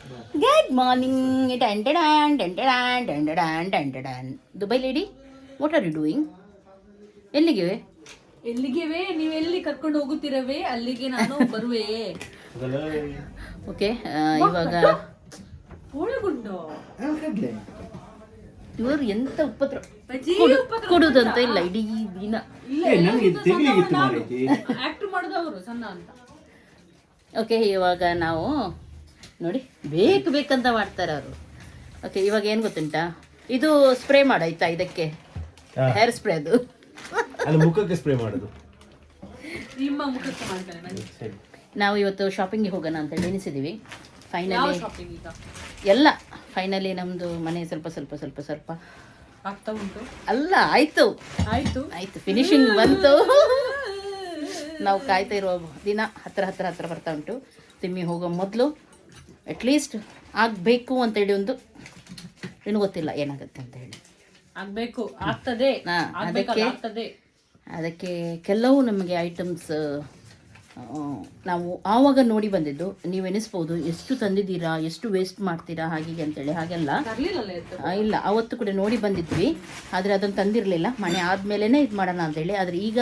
Good morning. Dun, dun, dun, dun, dun, dun, dun, dun, dun, dun. Dubai lady, what are you doing? ಎಲ್ಲಿಗೆ ಎಲ್ಲಿಗೆವೆ ನೀವೆಲ್ಲಿ ಕರ್ಕೊಂಡು ಹೋಗುತ್ತಿರವೆ ಅಲ್ಲಿಗೆ ನಾನು ಬರುವೆ. ಓಕೆ ಇವಾಗ ಹೋಳಗುಂಡು ಇವರು ಎಂತ ಉಪದ್ರ ಅಜ್ಜಿ ಕೊಡುದಂತ ಇಲ್ಲ ಇಡೀ ದಿನ. ಆಕ್ಟ್ ಮಾಡೋದವರು ಸಣ್ಣ ಅಂತ. ಓಕೆ ಇವಾಗ ನಾವು ನೋಡಿ ಬೇಕಂತ ಮಾಡ್ತಾರೆ ಅವರು. ಓಕೆ ಇವಾಗ ಏನು ಗೊತ್ತುಂಟಾ, ಇದು ಸ್ಪ್ರೇ ಮಾಡಾಯ್ತಾ ಇದಕ್ಕೆ ಹೇರ್ ಸ್ಪ್ರೇ ಅದು ಮುಖಕ್ಕೆ ಸ್ಪ್ರೇ ಮಾಡೋದು ನಿಮ್ಮ ಮುಖಕ್ಕೆ ಮಾಡ್ತಾರೆ. ನಾವು ಇವತ್ತು ಶಾಪಿಂಗ್ಗೆ ಹೋಗೋಣ ಅಂತ ಹೇಳಿ ಎನಿಸಿದ್ದೀವಿ. ಫೈನಲಿ ಶಾಪಿಂಗ್ ಈಗ ಎಲ್ಲ ಫೈನಲಿ ನಮ್ಮದು ಮನೆ ಸ್ವಲ್ಪ ಸ್ವಲ್ಪ ಸ್ವಲ್ಪ ಸ್ವಲ್ಪ ಆಗ್ತಾ ಉಂಟು. ಅಲ್ಲ ಆಯ್ತು ಆಯ್ತು ಆಯ್ತು ಫಿನಿಶಿಂಗ್ ಬಂತು. ನಾವು ಕಾಯ್ತಾ ಇರುವ ದಿನ ಹತ್ರ ಬರ್ತಾ ಉಂಟು. ತಿಮ್ಮಿ ಹೋಗೋ ಮೊದಲು ಅಟ್ಲೀಸ್ಟ್ ಆಗಬೇಕು ಅಂತೇಳಿ ಒಂದು ಏನು ಗೊತ್ತಿಲ್ಲ ಏನಾಗುತ್ತೆ ಅಂತ ಹೇಳಿ. ಆಗ್ಬೇಕು, ಆಗ್ತದೆ, ಅದಕ್ಕೆ ಕೆಲವು ನಮಗೆ ಐಟಮ್ಸ್ ನಾವು ಆವಾಗ ನೋಡಿ ಬಂದಿದ್ದು. ನೀವು ಎನಿಸ್ಬೋದು ಎಷ್ಟು ತಂದಿದ್ದೀರಾ, ಎಷ್ಟು ವೇಸ್ಟ್ ಮಾಡ್ತೀರಾ ಹಾಗೆ ಅಂತೇಳಿ. ಹಾಗೆಲ್ಲ ಇಲ್ಲ, ಅವತ್ತು ಕೂಡ ನೋಡಿ ಬಂದಿದ್ವಿ, ಆದರೆ ಅದನ್ನು ತಂದಿರಲಿಲ್ಲ. ಮನೆ ಆದಮೇಲೆ ಇದು ಮಾಡೋಣ ಅಂತೇಳಿ. ಆದರೆ ಈಗ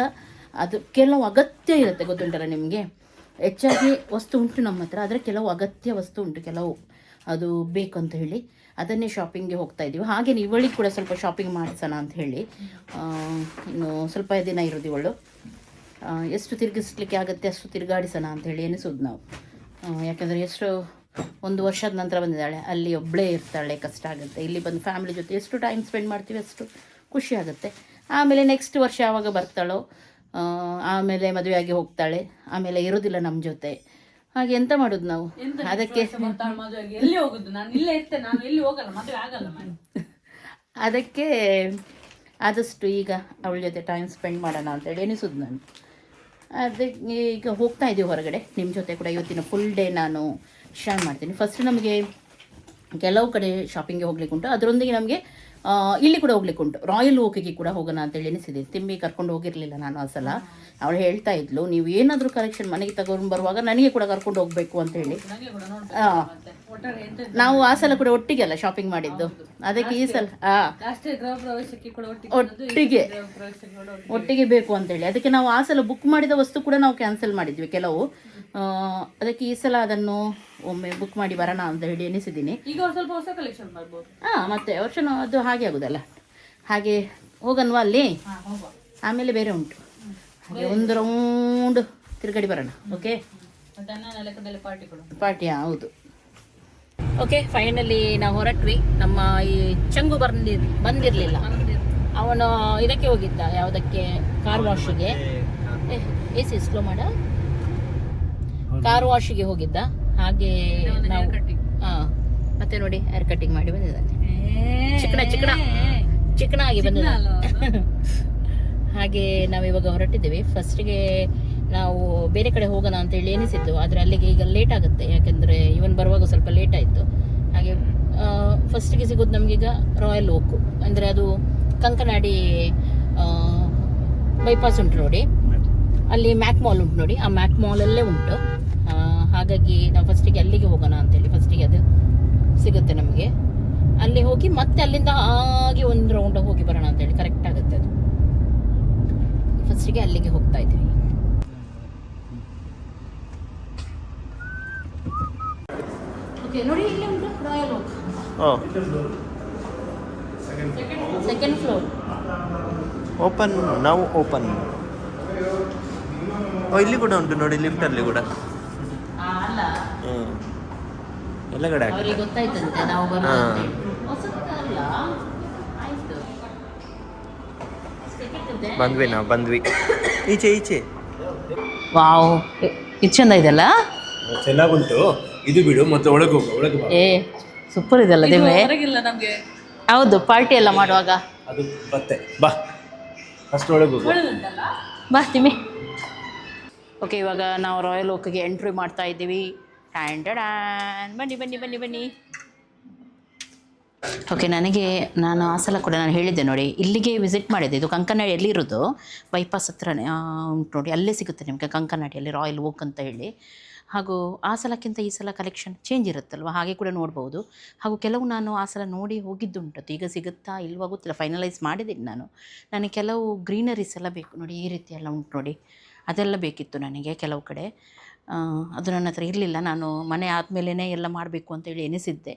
ಅದು ಕೆಲವು ಅಗತ್ಯ ಇರುತ್ತೆ, ಗೊತ್ತುಂಟಲ್ಲ ನಿಮಗೆ. ಹೆಚ್ಚಾಗಿ ವಸ್ತು ಉಂಟು ನಮ್ಮ ಹತ್ರ, ಆದರೆ ಕೆಲವು ಅಗತ್ಯ ವಸ್ತು ಉಂಟು, ಕೆಲವು ಅದು ಬೇಕು ಅಂತ ಹೇಳಿ ಅದನ್ನೇ ಶಾಪಿಂಗ್ಗೆ ಹೋಗ್ತಾ ಇದ್ದೀವಿ. ಹಾಗೆ ಇವಳಿಗೆ ಕೂಡ ಸ್ವಲ್ಪ ಶಾಪಿಂಗ್ ಮಾಡಿಸೋಣ ಅಂತ ಹೇಳಿ. ಇನ್ನು ಸ್ವಲ್ಪ ದಿನ ಇರೋದು ಇವಳು, ಎಷ್ಟು ತಿರುಗಿಸ್ಲಿಕ್ಕೆ ಆಗುತ್ತೆ ಅಷ್ಟು ತಿರುಗಾಡಿಸೋಣ ಅಂತ ಹೇಳಿ ಎನಿಸೋದು ನಾವು. ಯಾಕೆಂದರೆ ಎಷ್ಟು ಒಂದು ವರ್ಷದ ನಂತರ ಬಂದಿದ್ದಾಳೆ, ಅಲ್ಲಿ ಒಬ್ಬಳೇ ಇರ್ತಾಳೆ, ಕಷ್ಟ ಆಗುತ್ತೆ. ಇಲ್ಲಿ ಬಂದು ಫ್ಯಾಮಿಲಿ ಜೊತೆ ಎಷ್ಟು ಟೈಮ್ ಸ್ಪೆಂಡ್ ಮಾಡ್ತೀವಿ ಅಷ್ಟು ಖುಷಿ ಆಗುತ್ತೆ. ಆಮೇಲೆ ನೆಕ್ಸ್ಟ್ ವರ್ಷ ಯಾವಾಗ ಬರ್ತಾಳೋ, ಆಮೇಲೆ ಮದುವೆಯಾಗಿ ಹೋಗ್ತಾಳೆ, ಆಮೇಲೆ ಇರೋದಿಲ್ಲ ನಮ್ಮ ಜೊತೆ. ಹಾಗೆ ಎಂತ ಮಾಡೋದು ನಾವು. ಅದಕ್ಕೆ ಎಲ್ಲಿ ಹೋಗುದು, ನಾನು ಇಲ್ಲೇ ಇರ್ತೇನೆ, ನಾನು ಎಲ್ಲಿ ಹೋಗಲ್ಲ, ಮದುವೆ ಆಗಲ್ಲ. ಅದಕ್ಕೆ ಆದಷ್ಟು ಈಗ ಅವಳ ಜೊತೆ ಟೈಮ್ ಸ್ಪೆಂಡ್ ಮಾಡೋಣ ಅಂತೇಳಿ ಎನಿಸೋದು ನಾನು. ಅದಕ್ಕೆ ಈಗ ಹೋಗ್ತಾ ಇದ್ದೀವಿ ಹೊರಗಡೆ. ನಿಮ್ಮ ಜೊತೆ ಕೂಡ ಇವತ್ತಿನ ಫುಲ್ ಡೇ ನಾನು ಶೇರ್ ಮಾಡ್ತೀನಿ. ಫಸ್ಟ್ ನಮಗೆ ಕೆಲವು ಕಡೆ ಶಾಪಿಂಗ್ಗೆ ಹೋಗ್ಲಿಕ್ಕೆ ಉಂಟು, ಅದರೊಂದಿಗೆ ನಮಗೆ ಇಲ್ಲಿ ಕೂಡ ಹೋಗ್ಲಿಕ್ಕೆ ಉಂಟು. ರಾಯಲ್ ಓಕಿಗೆ ಕೂಡ ಹೋಗೋಣ ಅಂತೇಳಿ ಎನಿಸಿದೆ. ತಿಮ್ಮಿ ಕರ್ಕೊಂಡು ಹೋಗಿರಲಿಲ್ಲ ನಾನು ಆ ಸಲ. ಅವಳು ಹೇಳ್ತಾ ಇದ್ಲು, ನೀವು ಏನಾದರೂ ಕಲೆಕ್ಷನ್ ಮನೆಗೆ ತಗೊಂಡು ಬರುವಾಗ ನನಗೆ ಕೂಡ ಕರ್ಕೊಂಡು ಹೋಗಬೇಕು ಅಂತ ಹೇಳಿ. ನಾವು ಆ ಸಲ ಕೂಡ ಒಟ್ಟಿಗೆ ಅಲ್ಲ ಶಾಪಿಂಗ್ ಮಾಡಿದ್ದು, ಅದಕ್ಕೆ ಈ ಸಲ ಒಟ್ಟಿಗೆ ಬೇಕು ಅಂತೇಳಿ ಅದಕ್ಕೆ ನಾವು ಆ ಸಲ ಬುಕ್ ಮಾಡಿದ ವಸ್ತು ಕೂಡ ನಾವು ಕ್ಯಾನ್ಸಲ್ ಮಾಡಿದ್ವಿ ಕೆಲವು. ಅದಕ್ಕೆ ಈ ಸಲ ಅದನ್ನು ಒಮ್ಮೆ ಬುಕ್ ಮಾಡಿ ಬರೋಣ ಅಂತ ಹೇಳಿ ಎನಿಸಿದ್ದೀನಿ. ಈಗ ಸ್ವಲ್ಪ ಹೊಸ ಕಲೆಕ್ಷನ್ ಬರ್ಬೋದು. ಮತ್ತೆ ವರ್ಷ ಅದು ಹಾಗೆ ಆಗೋದಲ್ಲ, ಹಾಗೆ ಹೋಗನ್ವಾ ಅಲ್ಲಿ, ಆಮೇಲೆ ಬೇರೆ ಉಂಟು. ಹಾಗೆ ಒಂದು ರೌಂಡ್ ತಿರುಗಡಿ ಬರೋಣ. ಓಕೆ, ಪಾರ್ಟಿ ಹೌದು. ಓಕೆ, ಫೈನಲಿ ನಾವು ಹೊರಟ್ವಿ. ನಮ್ಮ ಈ ಚಂಗು ಬಂದಿರಲಿಲ್ಲ, ಅವನು ಇದಕ್ಕೆ ಹೋಗಿದ್ದ, ಯಾವುದಕ್ಕೆ, ಕಾರ್ ವಾಶಿಗೆ. ಎಸಿ ಸ್ಲೋ ಮಾಡ, ಕಾರ್ ವಾಶಿಗೆ ಹೋಗಿದ್ದ. ಹಾಗೆ ನಾವು ಮತ್ತೆ ನೋಡಿ ಹೇರ್ ಕಟ್ಟಿಂಗ್ ಮಾಡಿ ಬಂದಿದ್ದಾನೆ, ಚಿಕನ ಆಗಿ ಬಂದಿದ್ದಾನೆ. ಹಾಗೆ ನಾವಿವಾಗ ಹೊರಟಿದ್ದೇವೆ. ಫಸ್ಟಿಗೆ ನಾವು ಬೇರೆ ಕಡೆ ಹೋಗೋಣ ಅಂತೇಳಿ ಎನಿಸಿದ್ದು, ಆದರೆ ಅಲ್ಲಿಗೆ ಈಗ ಲೇಟ್ ಆಗುತ್ತೆ, ಯಾಕೆಂದರೆ ಇವನ್ ಬರುವಾಗ ಸ್ವಲ್ಪ ಲೇಟ್ ಆಯಿತು. ಹಾಗೆ ಫಸ್ಟಿಗೆ ಸಿಗೋದು ನಮಗೀಗ ರಾಯಲ್ ಓಕು, ಅಂದರೆ ಅದು ಕಂಕನಾಡಿ ಬೈಪಾಸ್ ಉಂಟು ನೋಡಿ, ಅಲ್ಲಿ ಮ್ಯಾಕ್ ಮಾಲ್ ಉಂಟು ನೋಡಿ, ಆ ಮ್ಯಾಕ್ ಮಾಲಲ್ಲೇ ಉಂಟು. ಹಾಗಾಗಿ ನಾವು ಫಸ್ಟಿಗೆ ಅಲ್ಲಿಗೆ ಹೋಗೋಣ ಅಂತೇಳಿ, ಫಸ್ಟಿಗೆ ಅದು ಸಿಗುತ್ತೆ ನಮಗೆ. ಅಲ್ಲಿ ಹೋಗಿ ಮತ್ತೆ ಅಲ್ಲಿಂದ ಹಾಗೆ ಒಂದು ರೌಂಡ್ ಹೋಗಿ ಬರೋಣ ಅಂತೇಳಿ ಕರೆಕ್ಟ್ ಆಗುತ್ತೆ ಅದು. ಫಸ್ಟಿಗೆ ಅಲ್ಲಿಗೆ ಹೋಗ್ತಾ ಇದ್ದೀವಿ. ಓಕೆ ನೋಡಿ, ಇಲ್ಲಿ ಉಂಟು royal oak, second floor open. ನಾವು ಓಪನ್. ಇಲ್ಲಿ ಕೂಡ ಉಂಟು ನೋಡಿ, ಲಿಫ್ಟ್ ಅಲ್ಲಿ ಕೂಡ ಅಲ್ಲ, ಎಲ್ಲ ಕಡೆ ಅವರಿಗೆ ಗೊತ್ತಾಯ್ತಂತೆ ನಾವು ಬರೋದು. ಬಂದ್ವಿ, ನಾವು ಬಂದ್ವಿ. ಈಚೆ ವಾವ್, ಇದು ಚಂದ ಇದೆಲ್ಲ, ಚೆನ್ನಾಗುಂಟು. ಇದು ಬಿಡು, ಮತ್ತೆ ಒಳಗೆ ಒಳಗೆ ಏ ಸೂಪರ್ ಇದೆಲ್ಲ ದೇವೆ. ನಮ್ಗೆ ಹೌದು, ಪಾರ್ಟಿ ಎಲ್ಲ ಮಾಡುವಾಗ ಅದು ಮತ್ತೆ ಬಾ, ಫಸ್ಟ್ ಒಳಗೆ ಬಾ ತಿಮ್ಮಿ. ಓಕೆ, ಇವಾಗ ನಾವು ರಾಯಲ್ ಓಕ್ಗೆ ಎಂಟ್ರಿ ಮಾಡ್ತಾ ಇದ್ದೀವಿ. ಬನ್ನಿ ಬನ್ನಿ ಬನ್ನಿ ಬನ್ನಿ. ಓಕೆ, ನಾನು ಆ ಸಲ ಕೂಡ ನಾನು ಹೇಳಿದ್ದೆ ನೋಡಿ, ಇಲ್ಲಿಗೆ ವಿಸಿಟ್ ಮಾಡಿದ್ದೆ. ಇದು ಕಂಕನಾಡಿ ಎಲ್ಲಿರೋದು, ಬೈಪಾಸ್ ಹತ್ರನೇ ಉಂಟು ನೋಡಿ, ಅಲ್ಲೇ ಸಿಗುತ್ತೆ ನಿಮಗೆ ಕಂಕನಾಡಿಯಲ್ಲಿ ರಾಯಲ್ ಓಕ್ ಅಂತ ಹೇಳಿ. ಹಾಗೂ ಆ ಸಲಕ್ಕಿಂತ ಈ ಸಲ ಕಲೆಕ್ಷನ್ ಚೇಂಜ್ ಇರುತ್ತಲ್ವ, ಹಾಗೆ ಕೂಡ ನೋಡ್ಬೋದು. ಹಾಗೂ ಕೆಲವು ನಾನು ಆ ಸಲ ನೋಡಿ ಹೋಗಿದ್ದುಂಟು, ಈಗ ಸಿಗುತ್ತಾ ಇಲ್ವಾ ಗೊತ್ತಿಲ್ಲ, ಫೈನಲೈಸ್ ಮಾಡಿದ್ದೀನಿ ನಾನು. ನನಗೆ ಕೆಲವು ಗ್ರೀನರೀಸ್ ಎಲ್ಲ ಬೇಕು ನೋಡಿ, ಈ ರೀತಿ ಎಲ್ಲ ಉಂಟು ನೋಡಿ, ಅದೆಲ್ಲ ಬೇಕಿತ್ತು ನನಗೆ ಕೆಲವು ಕಡೆ. ಅದು ನನ್ನ ಹತ್ರ ಇರಲಿಲ್ಲ, ನಾನು ಮನೆ ಆದಮೇಲೆ ಎಲ್ಲ ಮಾಡಬೇಕು ಅಂತೇಳಿ ಎನಿಸಿದ್ದೆ.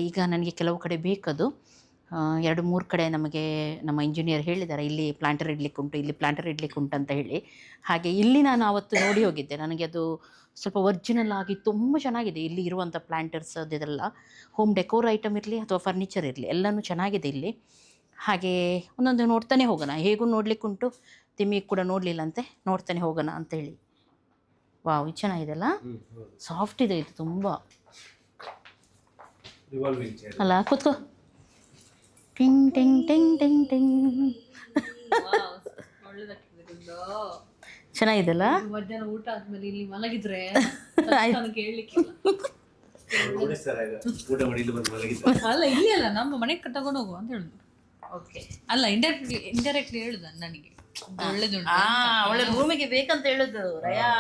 ಈಗ ನನಗೆ ಕೆಲವು ಕಡೆ ಬೇಕದು. 2-3 ಕಡೆ ನಮಗೆ ನಮ್ಮ ಇಂಜಿನಿಯರ್ ಹೇಳಿದ್ದಾರೆ, ಇಲ್ಲಿ ಪ್ಲಾಂಟರ್ ಇಡ್ಲಿಕ್ಕೆ ಉಂಟು, ಇಲ್ಲಿ ಪ್ಲಾಂಟರ್ ಇಡ್ಲಿಕ್ಕೆ ಉಂಟು ಅಂತ ಹೇಳಿ. ಹಾಗೆ ಇಲ್ಲಿ ನಾನು ಆವತ್ತು ನೋಡಿ ಹೋಗಿದ್ದೆ, ನನಗೆ ಅದು ಸ್ವಲ್ಪ ಒರಿಜಿನಲ್ ಆಗಿ ತುಂಬ ಚೆನ್ನಾಗಿದೆ. ಇಲ್ಲಿ ಇರುವಂಥ ಪ್ಲಾಂಟರ್ಸ್ ಅದೆಲ್ಲ ಹೋಮ್ ಡೆಕೋರ್ ಐಟಮ್ ಇರಲಿ ಅಥವಾ ಫರ್ನಿಚರ್ ಇರಲಿ ಎಲ್ಲನೂ ಚೆನ್ನಾಗಿದೆ ಇಲ್ಲಿ. ಹಾಗೆ ಒಂದೊಂದು ನೋಡ್ತಾನೆ ಹೋಗೋಣ, ಹೇಗೂ ನೋಡಲಿಕ್ಕುಂಟು, ತಿಮ್ಮಿಗೆ ಕೂಡ ನೋಡಲಿಲ್ಲಂತೆ, ನೋಡ್ತಾನೆ ಹೋಗೋಣ ಅಂತೇಳಿ. ವಾವ್, ಇದು ಚೆನ್ನಾಗಿದೆಲ್ಲ, ಸಾಫ್ಟ್ ಇದೆ ಇದು ತುಂಬ ಅಲ್ಲ. ಕೂತ್ಕೋ. ಟಿಂಗ್ ಟಿಂಗ್ ಟಿಂಗ್ ಟಿಂಗ್ ಟಿಂಗ್. ಚೆನ್ನಾಗಿದೆಲ್ಲ. ಮಧ್ಯಾಹ್ನ ಊಟ ಆದ್ಮೇಲೆ ಇಲ್ಲಿ ಮಲಗಿದ್ರೆ ಕೇಳಲಿಕ್ಕೆ ಅಲ್ಲ, ಇಲ್ಲಿ ಅಲ್ಲ, ನಮ್ಮ ಮನೆಗೆ ತಗೊಂಡು ಹೋಗು ಅಂತ ಹೇಳಿದ್ರು. ಓಕೆ, ಅಲ್ಲ ಇಂಡೈರೆಕ್ಟ್ಲಿ ಹೇಳುದ ನನಗೆ ಒಳ್ಳೆದುಂಟು, ಅವಳ ರೂಮಿಗೆ ಬೇಕಂತ ಹೇಳುದು ರಯಾ.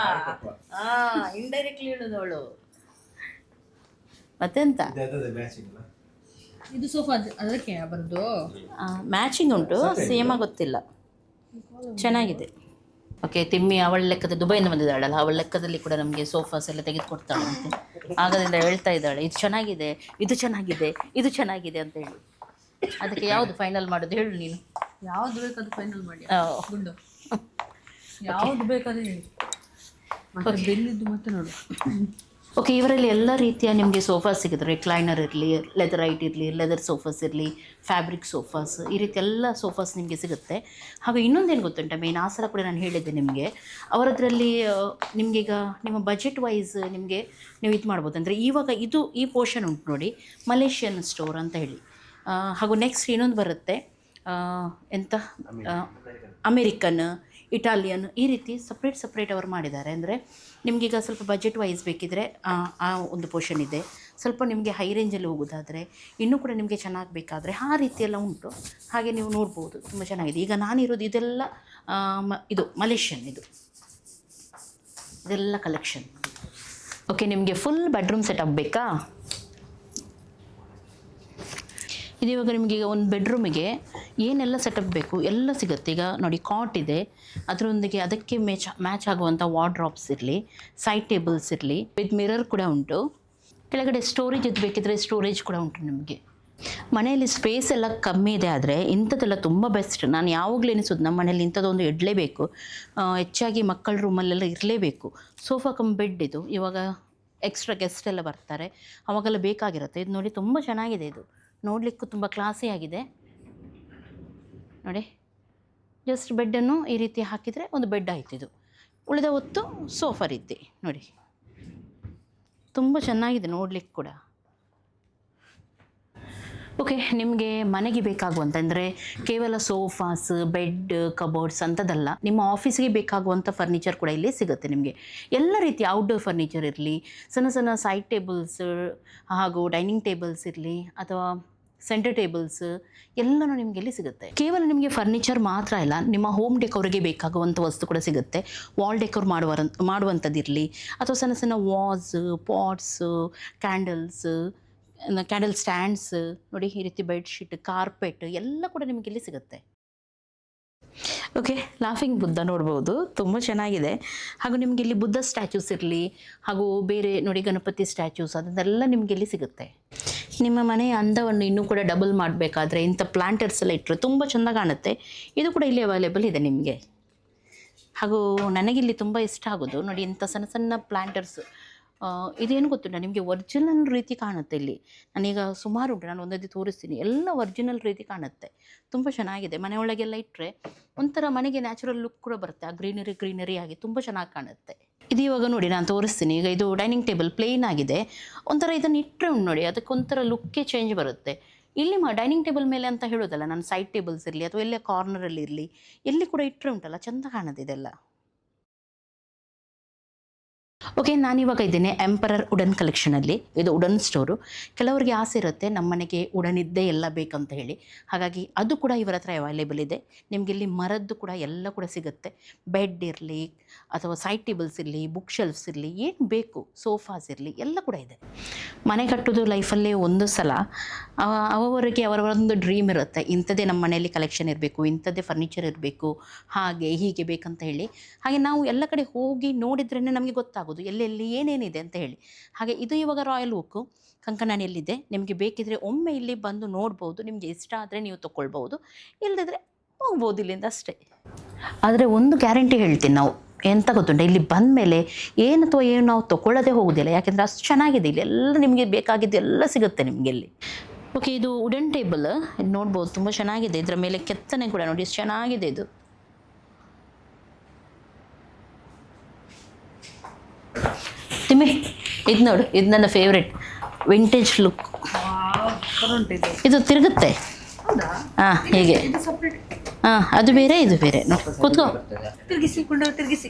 ಇಂಡೈರೆಕ್ಟ್ಲಿ ಹೇಳುದು ಅವಳು. ಮತ್ತೆಂತ ಇದು ಸೋಫಾ ಅದಕ್ಕೆ ಬರೋದು ಮ್ಯಾಚಿಂಗ್ ಉಂಟು, ಸೇಮ ಗೊತ್ತಿಲ್ಲ, ಚೆನ್ನಾಗಿದೆ. ಓಕೆ, ತಿಮ್ಮಿ ಅವಳ ಲೆಕ್ಕದ ದುಬೈಯಿಂದ ಬಂದಿದ್ದಾಳಲ್ಲ, ಅವಳ ಲೆಕ್ಕದಲ್ಲಿ ಕೂಡ ನಮಗೆ ಸೋಫಾಸ್ ಎಲ್ಲ ತೆಗೆದುಕೊಡ್ತಾಳೆ ಅಂತೆ. ಆಗದಿಂದ ಹೇಳ್ತಾ ಇದ್ದಾಳೆ, ಇದು ಚೆನ್ನಾಗಿದೆ, ಇದು ಚೆನ್ನಾಗಿದೆ, ಇದು ಚೆನ್ನಾಗಿದೆ ಅಂತ ಹೇಳಿ. ಅದಕ್ಕೆ ಯಾವುದು ಫೈನಲ್ ಮಾಡೋದು ಹೇಳು ನೀನು. ಯಾವ್ದು ಬೇಕಾದ್ರೂ ಫೈನಲ್ ಮಾಡಿ ಗುಂಡು, ಯಾವ್ದು ಬೇಕಾದ್ರೆ ಹೇಳಿ, ಮತ್ತೆ ಬೆಲ್ಲಿದ್ದು ಮತ್ತೆ ನೋಡು. ಓಕೆ, ಇವರಲ್ಲಿ ಎಲ್ಲ ರೀತಿಯ ನಿಮಗೆ ಸೋಫಾಸ್ ಸಿಗುತ್ತೆ. ರಿಕ್ಲೈನರ್ ಇರಲಿ, ಲೆದರ್ ಐಟ್ ಇರಲಿ, ಲೆದರ್ ಸೋಫಾಸ್ ಇರಲಿ, ಫ್ಯಾಬ್ರಿಕ್ ಸೋಫಾಸ್, ಈ ರೀತಿ ಎಲ್ಲ ಸೋಫಾಸ್ ನಿಮಗೆ ಸಿಗುತ್ತೆ. ಹಾಗೂ ಇನ್ನೊಂದೇನು ಗೊತ್ತುಂಟ, ಮೇನ್ ಆ ಸಲ ಕೂಡ ನಾನು ಹೇಳಿದ್ದೆ ನಿಮಗೆ, ಅವರದ್ರಲ್ಲಿ ನಿಮಗೀಗ ನಿಮ್ಮ ಬಜೆಟ್ ವೈಸ್ ನಿಮಗೆ ನೀವು ಇದು ಮಾಡ್ಬೋದು. ಅಂದರೆ ಇವಾಗ ಈ ಪೋರ್ಷನ್ ಉಂಟು ನೋಡಿ, ಮಲೇಷಿಯನ್ ಸ್ಟೋರ್ ಅಂತ ಹೇಳಿ. ಹಾಗೂ ನೆಕ್ಸ್ಟ್ ಇನ್ನೊಂದು ಬರುತ್ತೆ, ಎಂಥ ಅಮೇರಿಕನ್, ಇಟಾಲಿಯನ್, ಈ ರೀತಿ ಸಪ್ರೇಟ್ ಅವರು ಮಾಡಿದ್ದಾರೆ. ಅಂದರೆ ನಿಮಗೀಗ ಸ್ವಲ್ಪ ಬಜೆಟ್ ವೈಸ್ ಬೇಕಿದ್ದರೆ ಆ ಒಂದು ಪೋರ್ಷನ್ ಇದೆ. ಸ್ವಲ್ಪ ನಿಮಗೆ ಹೈ ರೇಂಜಲ್ಲಿ ಹೋಗೋದಾದರೆ, ಇನ್ನೂ ಕೂಡ ನಿಮಗೆ ಚೆನ್ನಾಗಿ ಬೇಕಾದರೆ ಆ ರೀತಿಯೆಲ್ಲ ಉಂಟು. ಹಾಗೆ ನೀವು ನೋಡ್ಬೋದು, ತುಂಬ ಚೆನ್ನಾಗಿದೆ. ಈಗ ನಾನಿರೋದು ಇದೆಲ್ಲ ಇದು ಮಲೇಷಿಯನ್, ಇದೆಲ್ಲ ಕಲೆಕ್ಷನ್. ಓಕೆ, ನಿಮಗೆ ಫುಲ್ ಬೆಡ್ರೂಮ್ ಸೆಟಪ್ ಬೇಕಾ? ಇದು ಇವಾಗ ನಿಮಗೆ ಒಂದು ಬೆಡ್ರೂಮಿಗೆ ಏನೆಲ್ಲ ಸೆಟಪ್ ಬೇಕು ಎಲ್ಲ ಸಿಗುತ್ತೆ. ಈಗ ನೋಡಿ, ಕಾಟ್ ಇದೆ, ಅದರೊಂದಿಗೆ ಅದಕ್ಕೆ ಮ್ಯಾಚ್ ಆಗುವಂಥ ವಾರ್ಡ್ರಾಪ್ಸ್ ಇರಲಿ, ಸೈಡ್ ಟೇಬಲ್ಸ್ ಇರಲಿ, ವಿತ್ ಮಿರರ್ ಕೂಡ ಉಂಟು. ಕೆಳಗಡೆ ಸ್ಟೋರೇಜ್ ಇದು ಬೇಕಿದ್ರೆ ಸ್ಟೋರೇಜ್ ಕೂಡ ಉಂಟು ನಿಮಗೆ. ಮನೆಯಲ್ಲಿ ಸ್ಪೇಸ್ ಎಲ್ಲ ಕಮ್ಮಿ ಇದೆ ಆದರೆ ಇಂಥದ್ದೆಲ್ಲ ತುಂಬ ಬೆಸ್ಟ್. ನಾನು ಯಾವಾಗಲೂ ಎನಿಸೋದು ನಮ್ಮ ಮನೇಲಿ ಇಂಥದ್ದೊಂದು ಇಡಲೇಬೇಕು, ಹೆಚ್ಚಾಗಿ ಮಕ್ಕಳ ರೂಮಲ್ಲೆಲ್ಲ ಇರಲೇಬೇಕು. ಸೋಫಾ ಕಮ್ ಬೆಡ್ ಇದು. ಇವಾಗ ಎಕ್ಸ್ಟ್ರಾ ಗೆಸ್ಟ್ ಎಲ್ಲ ಬರ್ತಾರೆ, ಅವಾಗೆಲ್ಲ ಬೇಕಾಗಿರುತ್ತೆ. ಇದು ನೋಡಿ, ತುಂಬ ಚೆನ್ನಾಗಿದೆ, ಇದು ನೋಡಲಿಕ್ಕೂ ತುಂಬ ಕ್ಲಾಸಿ ಆಗಿದೆ ನೋಡಿ. ಜಸ್ಟ್ ಬೆಡ್ಡನ್ನು ಈ ರೀತಿ ಹಾಕಿದರೆ ಒಂದು ಬೆಡ್ ಆಯ್ತು. ಇದು ಉಳಿದ ಹೊತ್ತು ಸೋಫಾ ರೀತಿ ನೋಡಿ, ತುಂಬ ಚೆನ್ನಾಗಿದೆ ನೋಡಲಿಕ್ಕೆ ಕೂಡ. ಓಕೆ, ನಿಮಗೆ ಮನೆಗೆ ಬೇಕಾಗುವಂಥ ಅಂದರೆ ಕೇವಲ ಸೋಫಾಸ್, ಬೆಡ್, ಕಬೋರ್ಡ್ಸ್ ಅಂಥದ್ದಲ್ಲ, ನಿಮ್ಮ ಆಫೀಸ್ಗೆ ಬೇಕಾಗುವಂಥ ಫರ್ನಿಚರ್ ಕೂಡ ಇಲ್ಲಿ ಸಿಗುತ್ತೆ ನಿಮಗೆ. ಎಲ್ಲ ರೀತಿಯ ಔಟ್ಡೋರ್ ಫರ್ನಿಚರ್ ಇರಲಿ, ಸಣ್ಣ ಸೈಡ್ ಟೇಬಲ್ಸ್ ಹಾಗೂ ಡೈನಿಂಗ್ ಟೇಬಲ್ಸ್ ಇರಲಿ ಅಥವಾ ಸೆಂಟರ್ ಟೇಬಲ್ಸ್ ಎಲ್ಲನೂ ನಿಮಗೆ ಇಲ್ಲಿ ಸಿಗುತ್ತೆ. ಕೇವಲ ನಿಮಗೆ ಫರ್ನಿಚರ್ ಮಾತ್ರ ಇಲ್ಲ, ನಿಮ್ಮ ಹೋಮ್ ಡೆಕೋರ್ಗೆ ಬೇಕಾಗುವಂಥ ವಸ್ತು ಕೂಡ ಸಿಗುತ್ತೆ. ವಾಲ್ ಡೆಕೋರ್ ಮಾಡುವಂಥದ್ದಿರಲಿ ಅಥವಾ ಸಣ್ಣ ವಾಸ್, ಪಾಟ್ಸ್, ಕ್ಯಾಂಡಲ್ ಸ್ಟ್ಯಾಂಡ್ಸ್ ನೋಡಿ, ಈ ರೀತಿ ಬೆಡ್ಶೀಟ್, ಕಾರ್ಪೆಟ್ ಎಲ್ಲ ಕೂಡ ನಿಮಗೆ ಇಲ್ಲಿ ಸಿಗುತ್ತೆ. ಓಕೆ, ಲಾಫಿಂಗ್ ಬುದ್ಧ ನೋಡ್ಬೋದು, ತುಂಬ ಚೆನ್ನಾಗಿದೆ. ಹಾಗೂ ನಿಮಗೆ ಇಲ್ಲಿ ಬುದ್ಧ ಸ್ಟ್ಯಾಚ್ಯೂಸ್ ಇರಲಿ, ಹಾಗೂ ಬೇರೆ ನೋಡಿ ಗಣಪತಿ ಸ್ಟ್ಯಾಚ್ಯೂಸ್, ಅದನ್ನೆಲ್ಲ ನಿಮಗೆ ಇಲ್ಲಿ ಸಿಗುತ್ತೆ. ನಿಮ್ಮ ಮನೆಯ ಅಂದವನ್ನು ಇನ್ನೂ ಕೂಡ ಡಬಲ್ ಮಾಡಬೇಕಾದ್ರೆ ಇಂಥ ಪ್ಲಾಂಟರ್ಸ್ ಎಲ್ಲ ಇಟ್ಟರೆ ತುಂಬ ಚೆಂದ ಕಾಣುತ್ತೆ. ಇದು ಕೂಡ ಇಲ್ಲಿ ಅವೈಲೇಬಲ್ ಇದೆ ನಿಮಗೆ. ಹಾಗೂ ನನಗಿಲ್ಲಿ ತುಂಬ ಇಷ್ಟ ಆಗೋದು ನೋಡಿ, ಇಂಥ ಸಣ್ಣ ಪ್ಲಾಂಟರ್ಸ್. ಇದೇನು ಗೊತ್ತುಂಟ ನಿಮಗೆ, ಒರಿಜಿನಲ್ ರೀತಿ ಕಾಣುತ್ತೆ ಇಲ್ಲಿ. ನಾನೀಗ ಸುಮಾರು ಉಂಟು, ನಾನು ಒಂದೊಂದು ತೋರಿಸ್ತೀನಿ, ಎಲ್ಲ ಒರಿಜಿನಲ್ ರೀತಿ ಕಾಣುತ್ತೆ, ತುಂಬ ಚೆನ್ನಾಗಿದೆ. ಮನೆಯೊಳಗೆಲ್ಲ ಇಟ್ಟರೆ ಒಂಥರ ಮನೆಗೆ ನ್ಯಾಚುರಲ್ ಲುಕ್ ಕೂಡ ಬರುತ್ತೆ, ಆ ಗ್ರೀನರಿ ಆಗಿ ತುಂಬ ಚೆನ್ನಾಗಿ ಕಾಣುತ್ತೆ. ಇದು ಇವಾಗ ನೋಡಿ ನಾನು ತೋರಿಸ್ತೀನಿ. ಈಗ ಇದು ಡೈನಿಂಗ್ ಟೇಬಲ್ ಪ್ಲೇನ್ ಆಗಿದೆ, ಒಂಥರ ಇದನ್ನು ಇಟ್ಟರೆ ಉಂಟು ನೋಡಿ, ಅದಕ್ಕೊಂಥರ ಲುಕ್ಕೇ ಚೇಂಜ್ ಬರುತ್ತೆ. ಇಲ್ಲಿ ಡೈನಿಂಗ್ ಟೇಬಲ್ ಮೇಲೆ ಅಂತ ಹೇಳೋದಲ್ಲ, ನಾನು ಸೈಡ್ ಟೇಬಲ್ಸ್ ಇರಲಿ ಅಥವಾ ಎಲ್ಲೇ ಕಾರ್ನರಲ್ಲಿ ಇರಲಿ, ಎಲ್ಲಿ ಕೂಡ ಇಟ್ಟರೆ ಉಂಟಲ್ಲ ಚೆಂದ ಕಾಣುತ್ತೆ ಇದೆಲ್ಲ. ಓಕೆ, ನಾನಿವಾಗ ಇದ್ದೇನೆ ಎಂಪರರ್ ವುಡನ್ ಕಲೆಕ್ಷನಲ್ಲಿ. ಇದು ವುಡನ್ ಸ್ಟೋರು. ಕೆಲವರಿಗೆ ಆಸೆ ಇರುತ್ತೆ ನಮ್ಮ ಮನೆಗೆ ವುಡನ್ ಇದ್ದೇ ಎಲ್ಲ ಬೇಕಂತ ಹೇಳಿ, ಹಾಗಾಗಿ ಅದು ಕೂಡ ಇವರ ಹತ್ರ ಅವೈಲೇಬಲ್ ಇದೆ. ನಿಮಗೆ ಇಲ್ಲಿ ಮರದ್ದು ಕೂಡ ಎಲ್ಲ ಕೂಡ ಸಿಗುತ್ತೆ. ಬೆಡ್ ಇರಲಿ ಅಥವಾ ಸೈಡ್ ಟೇಬಲ್ಸ್ ಇರಲಿ, ಬುಕ್ ಶೆಲ್ಫ್ಸ್ ಇರಲಿ, ಏನು ಬೇಕು, ಸೋಫಾಸ್ ಇರಲಿ, ಎಲ್ಲ ಕೂಡ ಇದೆ. ಮನೆ ಕಟ್ಟೋದು ಲೈಫಲ್ಲೇ ಒಂದು ಸಲ, ಅವರಿಗೆ ಅವರ ಒಂದು ಡ್ರೀಮ್ ಇರುತ್ತೆ, ಇಂಥದ್ದೇ ನಮ್ಮ ಮನೆಯಲ್ಲಿ ಕಲೆಕ್ಷನ್ ಇರಬೇಕು, ಇಂಥದ್ದೇ ಫರ್ನಿಚರ್ ಇರಬೇಕು, ಹಾಗೆ ಹೀಗೆ ಬೇಕಂತ ಹೇಳಿ. ಹಾಗೆ ನಾವು ಎಲ್ಲ ಕಡೆ ಹೋಗಿ ನೋಡಿದ್ರೇ ನಮಗೆ ಗೊತ್ತಾಗೋದು ಎಲ್ಲೆಲ್ಲಿ ಏನೇನಿದೆ ಅಂತ ಹೇಳಿ. ಹಾಗೆ ಇದು ಇವಾಗ ರಾಯಲ್ ಓಕು ಕಂಕನಾಡಿಯಲ್ಲಿದೆ. ನಿಮಗೆ ಬೇಕಿದ್ರೆ ಒಮ್ಮೆ ಇಲ್ಲಿ ಬಂದು ನೋಡ್ಬೋದು. ನಿಮಗೆ ಇಷ್ಟ ಆದರೆ ನೀವು ತೊಗೊಳ್ಬೋದು, ಇಲ್ಲದಿದ್ದರೆ ಹೋಗ್ಬೋದು ಇಲ್ಲಿಂದ ಅಷ್ಟೇ. ಆದರೆ ಒಂದು ಗ್ಯಾರಂಟಿ ಹೇಳ್ತೀನಿ ನಾವು, ಎಂತ ಗೊತ್ತುಂಟ, ಇಲ್ಲಿ ಬಂದ ಮೇಲೆ ಏನು ಅಥವಾ ಏನು ನಾವು ತೊಗೊಳ್ಳೋದೇ ಹೋಗೋದಿಲ್ಲ. ಯಾಕೆಂದರೆ ಅಷ್ಟು ಚೆನ್ನಾಗಿದೆ ಇಲ್ಲಿ, ಎಲ್ಲ ನಿಮಗೆ ಬೇಕಾಗಿದ್ದು ಎಲ್ಲ ಸಿಗುತ್ತೆ ನಿಮಗೆ ಇಲ್ಲಿ. ಓಕೆ, ಇದು ವುಡನ್ ಟೇಬಲ್, ಇದು ನೋಡ್ಬೋದು, ತುಂಬ ಚೆನ್ನಾಗಿದೆ. ಇದರ ಮೇಲೆ ಕೆತ್ತನೆ ಕೂಡ ನೋಡಿ ಎಷ್ಟು ಚೆನ್ನಾಗಿದೆ ಇದು. ತಿಮ್ಮಿ ಇದು ನೋಡು, ಇದು ನನ್ನ ಫೇವ್ರೆಟ್ ವಿಂಟೇಜ್ ಲುಕ್. ಇದು ತಿರುಗುತ್ತೆ, ಹಾಂ ಹೀಗೆ, ಹಾಂ ಅದು ಬೇರೆ ಇದು ಬೇರೆ. ಕೂತ್ಕೋ, ತಿರುಗಿಸಿ.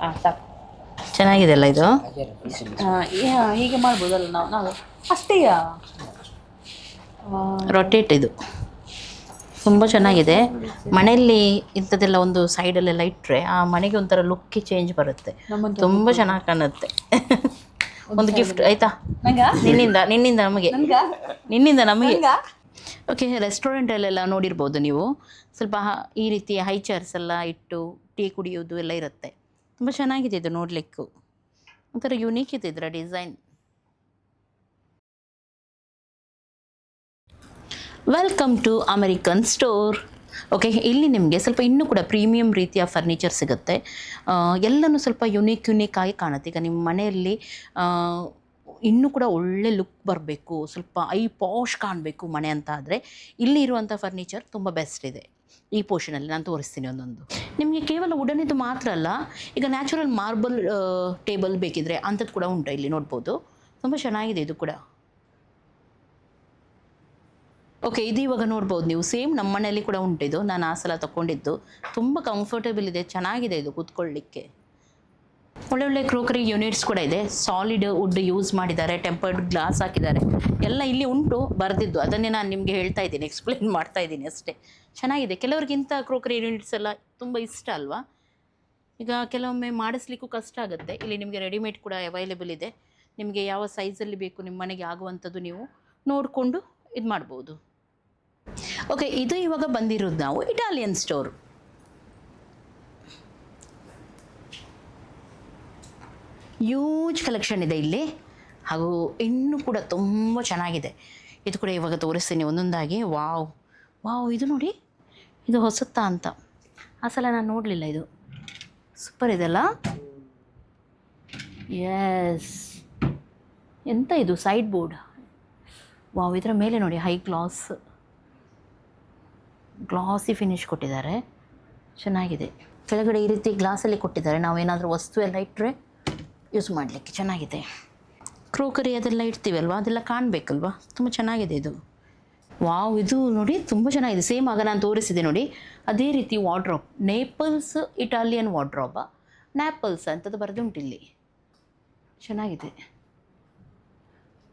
ಹಾಂ ಸಾಕು, ಚೆನ್ನಾಗಿದೆ ಅಲ್ಲ ಇದು. ಹೀಗೆ ಮಾಡ್ಬೋದಲ್ಲ ನಾವು ಅಷ್ಟೇಯಾ? ರೊಟೇಟ್ ಇದು ತುಂಬ ಚೆನ್ನಾಗಿದೆ. ಮನೆಯಲ್ಲಿ ಇಂಥದ್ದೆಲ್ಲ ಒಂದು ಸೈಡಲ್ಲೆಲ್ಲ ಇಟ್ಟರೆ ಆ ಮನೆಗೆ ಒಂಥರ ಲುಕ್ಕೇ ಚೇಂಜ್ ಬರುತ್ತೆ, ತುಂಬ ಚೆನ್ನಾಗಿ ಕಾಣುತ್ತೆ. ಒಂದು ಗಿಫ್ಟ್ ಆಯಿತಾ ನಿನ್ನಿಂದ ನಮಗೆ. ಓಕೆ, ರೆಸ್ಟೋರೆಂಟಲ್ಲೆಲ್ಲ ನೋಡಿರ್ಬೋದು ನೀವು, ಸ್ವಲ್ಪ ಈ ರೀತಿ ಹೈ ಚೇರ್ಸ್ ಎಲ್ಲ ಇಟ್ಟು ಟೀ ಕುಡಿಯೋದು ಎಲ್ಲ ಇರುತ್ತೆ. ತುಂಬ ಚೆನ್ನಾಗಿದೆ ಇದು ನೋಡಲಿಕ್ಕೂ, ಒಂಥರ ಯುನೀಕ್ ಇದೆ ಇದರ design. Welcome to American store. Okay, ಇಲ್ಲಿ ನಿಮಗೆ ಸ್ವಲ್ಪ ಇನ್ನೂ ಕೂಡ ಪ್ರೀಮಿಯಂ ರೀತಿಯ ಫರ್ನಿಚರ್ ಸಿಗುತ್ತೆ. ಎಲ್ಲನೂ ಸ್ವಲ್ಪ ಯುನೀಕ್ ಆಗಿ ಕಾಣುತ್ತೆ. ಈಗ ನಿಮ್ಮ ಮನೆಯಲ್ಲಿ ಇನ್ನೂ ಕೂಡ ಒಳ್ಳೆ ಲುಕ್ ಬರಬೇಕು, ಸ್ವಲ್ಪ ಪಾಶ್ ಕಾಣಬೇಕು ಮನೆ ಅಂತ ಆದರೆ ಇಲ್ಲಿ ಇರುವಂಥ ಫರ್ನಿಚರ್ ತುಂಬ ಬೆಸ್ಟ್ ಇದೆ. ಈ ಪೋರ್ಷನಲ್ಲಿ ನಾನು ತೋರಿಸ್ತೀನಿ ಒಂದೊಂದು. ನಿಮಗೆ ಕೇವಲ ವುಡನಿದ್ದು ಮಾತ್ರ ಅಲ್ಲ, ಈಗ ನ್ಯಾಚುರಲ್ ಮಾರ್ಬಲ್ ಟೇಬಲ್ ಬೇಕಿದ್ರೆ ಅಂಥದ್ದು ಕೂಡ ಉಂಟು ಇಲ್ಲಿ ನೋಡ್ಬೋದು. ತುಂಬ ಚೆನ್ನಾಗಿದೆ ಇದು ಕೂಡ. ಓಕೆ, ಇದು ಇವಾಗ ನೋಡ್ಬೋದು ನೀವು, ಸೇಮ್ ನಮ್ಮ ಮನೆಯಲ್ಲಿ ಕೂಡ ಉಂಟಿದು. ನಾನು ಆ ಸಲ ತೊಗೊಂಡಿದ್ದು, ತುಂಬ ಕಂಫರ್ಟೇಬಲ್ ಇದೆ, ಚೆನ್ನಾಗಿದೆ ಇದು ಕೂತ್ಕೊಳ್ಳಿಕ್ಕೆ. ಒಳ್ಳೊಳ್ಳೆ ಕ್ರೋಕರಿ ಯೂನಿಟ್ಸ್ ಕೂಡ ಇದೆ. ಸಾಲಿಡ್ ವುಡ್ ಯೂಸ್ ಮಾಡಿದ್ದಾರೆ, ಟೆಂಪರ್ಡ್ ಗ್ಲಾಸ್ ಹಾಕಿದ್ದಾರೆ, ಎಲ್ಲ ಇಲ್ಲಿ ಉಂಟು ಬರೆದಿದ್ದು. ಅದನ್ನೇ ನಾನು ನಿಮಗೆ ಹೇಳ್ತಾ ಇದ್ದೀನಿ, ಎಕ್ಸ್ಪ್ಲೇನ್ ಮಾಡ್ತಾ ಇದ್ದೀನಿ ಅಷ್ಟೇ. ಚೆನ್ನಾಗಿದೆ. ಕೆಲವ್ರಿಗಿಂತ ಕ್ರೋಕರಿ ಯೂನಿಟ್ಸ್ ಎಲ್ಲ ತುಂಬ ಇಷ್ಟ ಅಲ್ವಾ. ಈಗ ಕೆಲವೊಮ್ಮೆ ಮಾಡಿಸ್ಲಿಕ್ಕೂ ಕಷ್ಟ ಆಗುತ್ತೆ. ಇಲ್ಲಿ ನಿಮಗೆ ರೆಡಿಮೇಡ್ ಕೂಡ ಅವೈಲೇಬಲ್ ಇದೆ. ನಿಮಗೆ ಯಾವ ಸೈಜಲ್ಲಿ ಬೇಕು ನಿಮ್ಮ ಮನೆಗೆ ಆಗುವಂಥದ್ದು ನೀವು ನೋಡಿಕೊಂಡು ಇದು ಮಾಡ್ಬೋದು. ಓಕೆ, ಇದು ಇವಾಗ ಬಂದಿರೋದು ನಾವು ಇಟಾಲಿಯನ್ ಸ್ಟೋರ್. ಹ್ಯೂಜ್ ಕಲೆಕ್ಷನ್ ಇದೆ ಇಲ್ಲಿ, ಹಾಗೂ ಇನ್ನೂ ಕೂಡ ತುಂಬ ಚೆನ್ನಾಗಿದೆ. ಇದು ಕೂಡ ಇವಾಗ ತೋರಿಸ್ತೀನಿ ಒಂದೊಂದಾಗಿ. ವಾವ್, ಇದು ನೋಡಿ, ಇದು ಹೊಸತಾ ಅಂತ ಆ ಸಲ ನಾನು ನೋಡಲಿಲ್ಲ. ಇದು ಸೂಪರ್ ಇದೆಲ್ಲ. ಎಸ್, ಎಂತ ಇದು ಸೈಡ್ ಬೋರ್ಡ್. ವಾವ್, ಇದರ ಮೇಲೆ ನೋಡಿ ಹೈ ಗ್ಲಾಸಿ ಫಿನಿಶ್ ಕೊಟ್ಟಿದ್ದಾರೆ, ಚೆನ್ನಾಗಿದೆ. ಕೆಳಗಡೆ ಈ ರೀತಿ ಗ್ಲಾಸಲ್ಲಿ ಕೊಟ್ಟಿದ್ದಾರೆ, ನಾವೇನಾದರೂ ವಸ್ತು ಎಲ್ಲ ಇಟ್ಟರೆ ಯೂಸ್ ಮಾಡಲಿಕ್ಕೆ ಚೆನ್ನಾಗಿದೆ. ಕ್ರೋಕರಿ ಅದೆಲ್ಲ ಇಡ್ತೀವಲ್ವ, ಅದೆಲ್ಲ ಕಾಣಬೇಕಲ್ವ, ತುಂಬ ಚೆನ್ನಾಗಿದೆ ಇದು. ವಾವ್, ಇದು ನೋಡಿ ತುಂಬ ಚೆನ್ನಾಗಿದೆ. ಸೇಮ್ ಆಗ ನಾನು ತೋರಿಸಿದೆ ನೋಡಿ ಅದೇ ರೀತಿ ವಾರ್ಡ್ರೋಬ್, ನೇಪಲ್ಸ್ ಇಟಾಲಿಯನ್ ವಾರ್ಡ್ರೋಬಾ ನ್ಯಾಪಲ್ಸ್ ಅಂತದ್ದು ಬರೆದುಂಟಿಲ್ಲಿ, ಚೆನ್ನಾಗಿದೆ.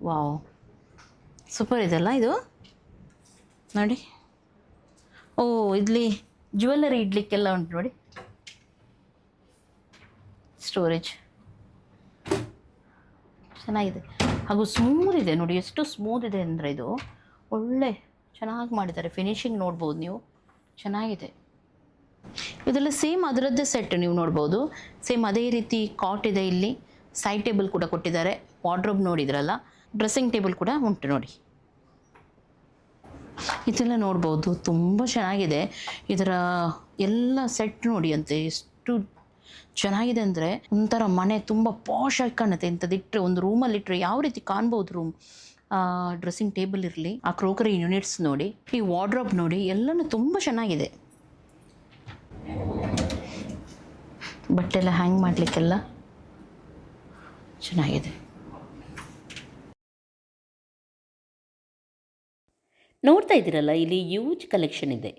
ವಾವ್, ಸೂಪರ್ ಇದೆಲ್ಲ ಇದು ನೋಡಿ. ಓ, ಇಲ್ಲಿ ಜ್ಯುವೆಲ್ಲರಿ ಇಡ್ಲಿಕ್ಕೆಲ್ಲ ಉಂಟು ನೋಡಿ, ಸ್ಟೋರೇಜ್ ಚೆನ್ನಾಗಿದೆ. ಹಾಗೂ ಸ್ಮೂತ್ ಇದೆ ನೋಡಿ, ಎಷ್ಟು ಸ್ಮೂತ್ ಇದೆ ಅಂದರೆ ಇದು ಒಳ್ಳೆ ಚೆನ್ನಾಗಿ ಮಾಡಿದ್ದಾರೆ. ಫಿನಿಶಿಂಗ್ ನೋಡ್ಬೋದು ನೀವು, ಚೆನ್ನಾಗಿದೆ. ಇದೆಲ್ಲ ಸೇಮ್ ಅದರದ್ದೇ ಸೆಟ್ ನೀವು ನೋಡ್ಬೋದು. ಸೇಮ್ ಅದೇ ರೀತಿ ಕಾಟ್ ಇದೆ ಇಲ್ಲಿ, ಸೈಡ್ ಟೇಬಲ್ ಕೂಡ ಕೊಟ್ಟಿದ್ದಾರೆ. ವಾರ್ಡ್ರೋಬ್ ನೋಡಿದ್ರಲ್ಲ, ಡ್ರೆಸ್ಸಿಂಗ್ ಟೇಬಲ್ ಕೂಡ ಉಂಟು ನೋಡಿ. ಇದೆಲ್ಲ ನೋಡ್ಬೋದು, ತುಂಬ ಚೆನ್ನಾಗಿದೆ. ಇದರ ಎಲ್ಲ ಸೆಟ್ ನೋಡಿ ಅಂತೆ, ಎಷ್ಟು ಚೆನ್ನಾಗಿದೆ ಅಂದರೆ ಒಂಥರ ಮನೆ ತುಂಬ ಪಾಶ್ ಆಗಿ ಕಾಣುತ್ತೆ. ಇಂಥದ್ದಿಟ್ಟರೆ ಒಂದು ರೂಮಲ್ಲಿ ಇಟ್ಟರೆ ಯಾವ ರೀತಿ ಕಾಣ್ಬೋದು ರೂಮ್. ಡ್ರೆಸ್ಸಿಂಗ್ ಟೇಬಲ್ ಇರಲಿ, ಆ ಕ್ರೋಕರಿ ಯೂನಿಟ್ಸ್ ನೋಡಿ, ಈ ವಾರ್ಡ್ರೋಬ್ ನೋಡಿ, ಎಲ್ಲನೂ ತುಂಬ ಚೆನ್ನಾಗಿದೆ. ಬಟ್ಟೆಲ್ಲ ಹ್ಯಾಂಗ್ ಮಾಡಲಿಕ್ಕೆಲ್ಲ ಚೆನ್ನಾಗಿದೆ. ನೋಡ್ತಾ ಇದ್ದೀರಲ್ಲ, ಇಲ್ಲಿ ಹ್ಯೂಜ್ ಕಲೆಕ್ಷನ್ ಇದೆ.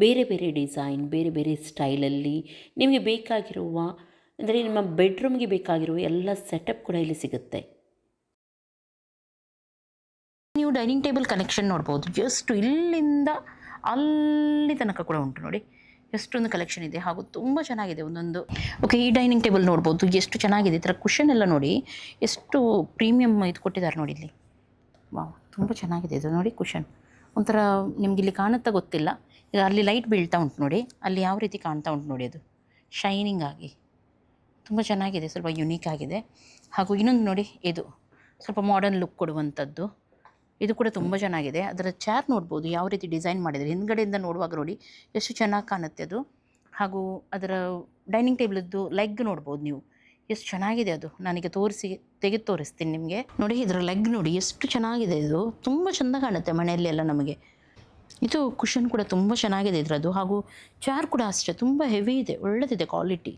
ಬೇರೆ ಬೇರೆ ಡಿಸೈನ್, ಬೇರೆ ಬೇರೆ ಸ್ಟೈಲಲ್ಲಿ ನಿಮಗೆ ಬೇಕಾಗಿರುವ ಅಂದರೆ ನಿಮ್ಮ ಬೆಡ್ರೂಮ್ಗೆ ಬೇಕಾಗಿರುವ ಎಲ್ಲ ಸೆಟಪ್ ಕೂಡ ಇಲ್ಲಿ ಸಿಗುತ್ತೆ. ನೀವು ಡೈನಿಂಗ್ ಟೇಬಲ್ ಕಲೆಕ್ಷನ್ ನೋಡ್ಬೋದು. ಜಸ್ಟ್ ಇಲ್ಲಿಂದ ಅಲ್ಲಿ ತನಕ ಕೂಡ ಉಂಟು ನೋಡಿ, ಎಷ್ಟೊಂದು ಕಲೆಕ್ಷನ್ ಇದೆ ಹಾಗೂ ತುಂಬ ಚೆನ್ನಾಗಿದೆ ಒಂದೊಂದು. ಓಕೆ, ಈ ಡೈನಿಂಗ್ ಟೇಬಲ್ ನೋಡ್ಬೋದು ಎಷ್ಟು ಚೆನ್ನಾಗಿದೆ. ಈ ಥರ ಕುಷನ್ ಎಲ್ಲ ನೋಡಿ ಎಷ್ಟು ಪ್ರೀಮಿಯಮ್ ಇದು ಕೊಟ್ಟಿದ್ದಾರೆ ನೋಡಿ ಇಲ್ಲಿ. ವಾವ್, ತುಂಬ ಚೆನ್ನಾಗಿದೆ ಇದು ನೋಡಿ. ಕುಷನ್ ಒಂಥರ ನಿಮ್ಗೆ ಇಲ್ಲಿ ಕಾಣುತ್ತಾ ಗೊತ್ತಿಲ್ಲ, ಈಗ ಅಲ್ಲಿ ಲೈಟ್ ಬೀಳ್ತಾ ಉಂಟು ನೋಡಿ, ಅಲ್ಲಿ ಯಾವ ರೀತಿ ಕಾಣ್ತಾ ಉಂಟು ನೋಡಿ, ಅದು ಶೈನಿಂಗ್ ಆಗಿ ತುಂಬ ಚೆನ್ನಾಗಿದೆ, ಸ್ವಲ್ಪ ಯುನೀಕ್ ಆಗಿದೆ. ಹಾಗೂ ಇನ್ನೊಂದು ನೋಡಿ, ಇದು ಸ್ವಲ್ಪ ಮಾಡರ್ನ್ ಲುಕ್ ಕೊಡುವಂಥದ್ದು, ಇದು ಕೂಡ ತುಂಬ ಚೆನ್ನಾಗಿದೆ. ಅದರ ಚೇರ್ ನೋಡ್ಬೋದು ಯಾವ ರೀತಿ ಡಿಸೈನ್ ಮಾಡಿದರೆ, ಹಿಂದ್ಗಡೆಯಿಂದ ನೋಡುವಾಗ ನೋಡಿ ಎಷ್ಟು ಚೆನ್ನಾಗಿ ಕಾಣುತ್ತೆ ಅದು. ಹಾಗೂ ಅದರ ಡೈನಿಂಗ್ ಟೇಬಲ್ದು ಲೆಗ್ ನೋಡ್ಬೋದು ನೀವು, ಎಷ್ಟು ಚೆನ್ನಾಗಿದೆ ಅದು. ನನಗೆ ತೆಗೆದು ತೋರಿಸ್ತೀನಿ ನಿಮಗೆ. ನೋಡಿ ಇದರ ಲೆಗ್ ನೋಡಿ ಎಷ್ಟು ಚೆನ್ನಾಗಿದೆ, ಇದು ತುಂಬ ಚೆಂದ ಕಾಣುತ್ತೆ ಮನೆಯಲ್ಲಿ ಎಲ್ಲ ನಮಗೆ. ಇದು ಕುಷನ್ ಕೂಡ ತುಂಬ ಚೆನ್ನಾಗಿದೆ ಇದರದ್ದು. ಹಾಗೂ ಚೇರ್ ಕೂಡ ಅಷ್ಟೇ ತುಂಬ ಹೆವಿ ಇದೆ, ಒಳ್ಳೆದಿದೆ ಕ್ವಾಲಿಟಿ.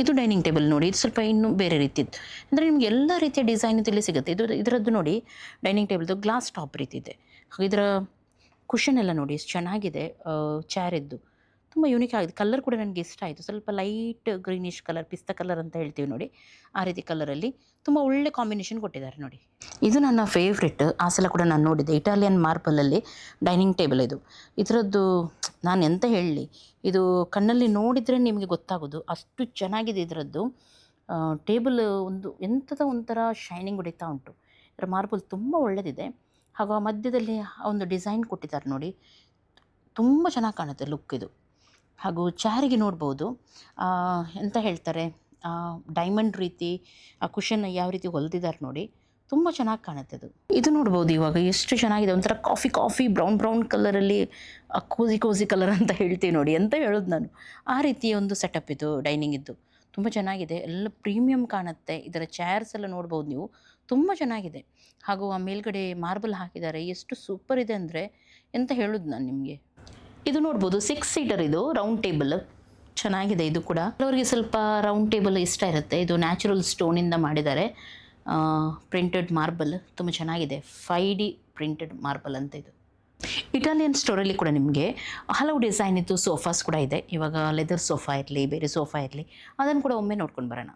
ಇದು ಡೈನಿಂಗ್ ಟೇಬಲ್ ನೋಡಿ, ಇದು ಸ್ವಲ್ಪ ಇನ್ನೂ ಬೇರೆ ರೀತಿದ್ದು, ಅಂದರೆ ನಿಮ್ಗೆ ಎಲ್ಲ ರೀತಿಯ ಡಿಸೈನ್ ಇಲ್ಲಿ ಸಿಗುತ್ತೆ. ಇದರದ್ದು ನೋಡಿ ಡೈನಿಂಗ್ ಟೇಬಲ್ದು ಗ್ಲಾಸ್ ಟಾಪ್ ರೀತಿ ಇದೆ. ಹಾಗೂ ಇದರ ಕುಷನ್ ಎಲ್ಲ ನೋಡಿ ಎಷ್ಟು ಚೆನ್ನಾಗಿದೆ. ಚೇರಿದ್ದು ತುಂಬ ಯೂನಿಕ್ ಆಗಿದೆ. ಕಲರ್ ಕೂಡ ನನಗೆ ಇಷ್ಟ ಆಯಿತು. ಸ್ವಲ್ಪ ಲೈಟ್ ಗ್ರೀನಿಶ್ ಕಲರ್, ಪಿಸ್ತಾ ಕಲರ್ ಅಂತ ಹೇಳ್ತೀವಿ ನೋಡಿ, ಆ ರೀತಿ ಕಲರಲ್ಲಿ ತುಂಬ ಒಳ್ಳೆ ಕಾಂಬಿನೇಷನ್ ಕೊಟ್ಟಿದ್ದಾರೆ ನೋಡಿ. ಇದು ನನ್ನ ಫೇವ್ರೆಟ್. ಆ ಸಲ ಕೂಡ ನಾನು ನೋಡಿದ್ದೆ, ಇಟಾಲಿಯನ್ ಮಾರ್ಬಲಲ್ಲಿ ಡೈನಿಂಗ್ ಟೇಬಲ್ ಇದು. ಇದರದ್ದು ನಾನು ಎಂತ ಹೇಳಲಿ, ಇದು ಕಣ್ಣಲ್ಲಿ ನೋಡಿದರೆ ನಿಮಗೆ ಗೊತ್ತಾಗೋದು ಅಷ್ಟು ಚೆನ್ನಾಗಿದೆ ಇದರದ್ದು. ಟೇಬಲ್ ಒಂದು ಎಂಥದ ಒಂಥರ ಶೈನಿಂಗ್ ಹೊಡಿತಾ ಉಂಟು. ಇದರ ಮಾರ್ಬಲ್ ತುಂಬ ಒಳ್ಳೆಯದಿದೆ. ಹಾಗೂ ಆ ಮಧ್ಯದಲ್ಲಿ ಒಂದು ಡಿಸೈನ್ ಕೊಟ್ಟಿದ್ದಾರೆ ನೋಡಿ, ತುಂಬ ಚೆನ್ನಾಗಿ ಕಾಣುತ್ತೆ ಲುಕ್ ಇದು. ಹಾಗೂ ಚಾರಿಗೆ ನೋಡ್ಬೋದು ಎಂತ ಹೇಳ್ತಾರೆ, ಡೈಮಂಡ್ ರೀತಿ ಆ ಕುಷನ್ ಯಾವ ರೀತಿ ಹೊಲ್ದಿದ್ದಾರೆ ನೋಡಿ, ತುಂಬ ಚೆನ್ನಾಗಿ ಕಾಣುತ್ತೆ ಅದು. ಇದು ನೋಡ್ಬೋದು ಇವಾಗ ಎಷ್ಟು ಚೆನ್ನಾಗಿದೆ, ಒಂಥರ ಕಾಫಿ ಬ್ರೌನ್ ಕಲರಲ್ಲಿ ಕೋಸಿ ಕಲರ್ ಅಂತ ಹೇಳ್ತೀವಿ ನೋಡಿ, ಎಂತ ಹೇಳೋದು ನಾನು, ಆ ರೀತಿಯ ಒಂದು ಸೆಟಪ್ ಇದು ಡೈನಿಂಗ್ ಇದ್ದು. ತುಂಬ ಚೆನ್ನಾಗಿದೆ, ಎಲ್ಲ ಪ್ರೀಮಿಯಮ್ ಕಾಣುತ್ತೆ. ಇದರ ಚೇರ್ಸ್ ಎಲ್ಲ ನೋಡ್ಬೋದು ನೀವು, ತುಂಬ ಚೆನ್ನಾಗಿದೆ. ಹಾಗೂ ಆ ಮೇಲ್ಗಡೆ ಮಾರ್ಬಲ್ ಹಾಕಿದ್ದಾರೆ, ಎಷ್ಟು ಸೂಪರ್ ಇದೆ ಅಂದರೆ ಎಂತ ಹೇಳೋದು ನಾನು ನಿಮಗೆ. ಇದು ನೋಡ್ಬೋದು 6 ಸೀಟರ್, ಇದು ರೌಂಡ್ ಟೇಬಲ್ ಚೆನ್ನಾಗಿದೆ. ಇದು ಕೂಡ ಅವರಿಗೆ ಸ್ವಲ್ಪ ರೌಂಡ್ ಟೇಬಲ್ ಇಷ್ಟ ಇರುತ್ತೆ. ಇದು ನ್ಯಾಚುರಲ್ ಸ್ಟೋನಿಂದ ಮಾಡಿದ್ದಾರೆ, ಪ್ರಿಂಟೆಡ್ ಮಾರ್ಬಲ್ ತುಂಬ ಚೆನ್ನಾಗಿದೆ. 5D ಪ್ರಿಂಟೆಡ್ ಮಾರ್ಬಲ್ ಅಂತ ಇದು. ಇಟಾಲಿಯನ್ ಸ್ಟೋರಲ್ಲಿ ಕೂಡ ನಿಮಗೆ ಹಲವು ಡಿಸೈನ್ ಇತ್ತು ಸೋಫಾಸ್ ಕೂಡ ಇದೆ. ಇವಾಗ ಲೆದರ್ ಸೋಫಾ ಇರಲಿ, ಬೇರೆ ಸೋಫಾ ಇರಲಿ, ಅದನ್ನು ಕೂಡ ಒಮ್ಮೆ ನೋಡ್ಕೊಂಡು ಬರೋಣ.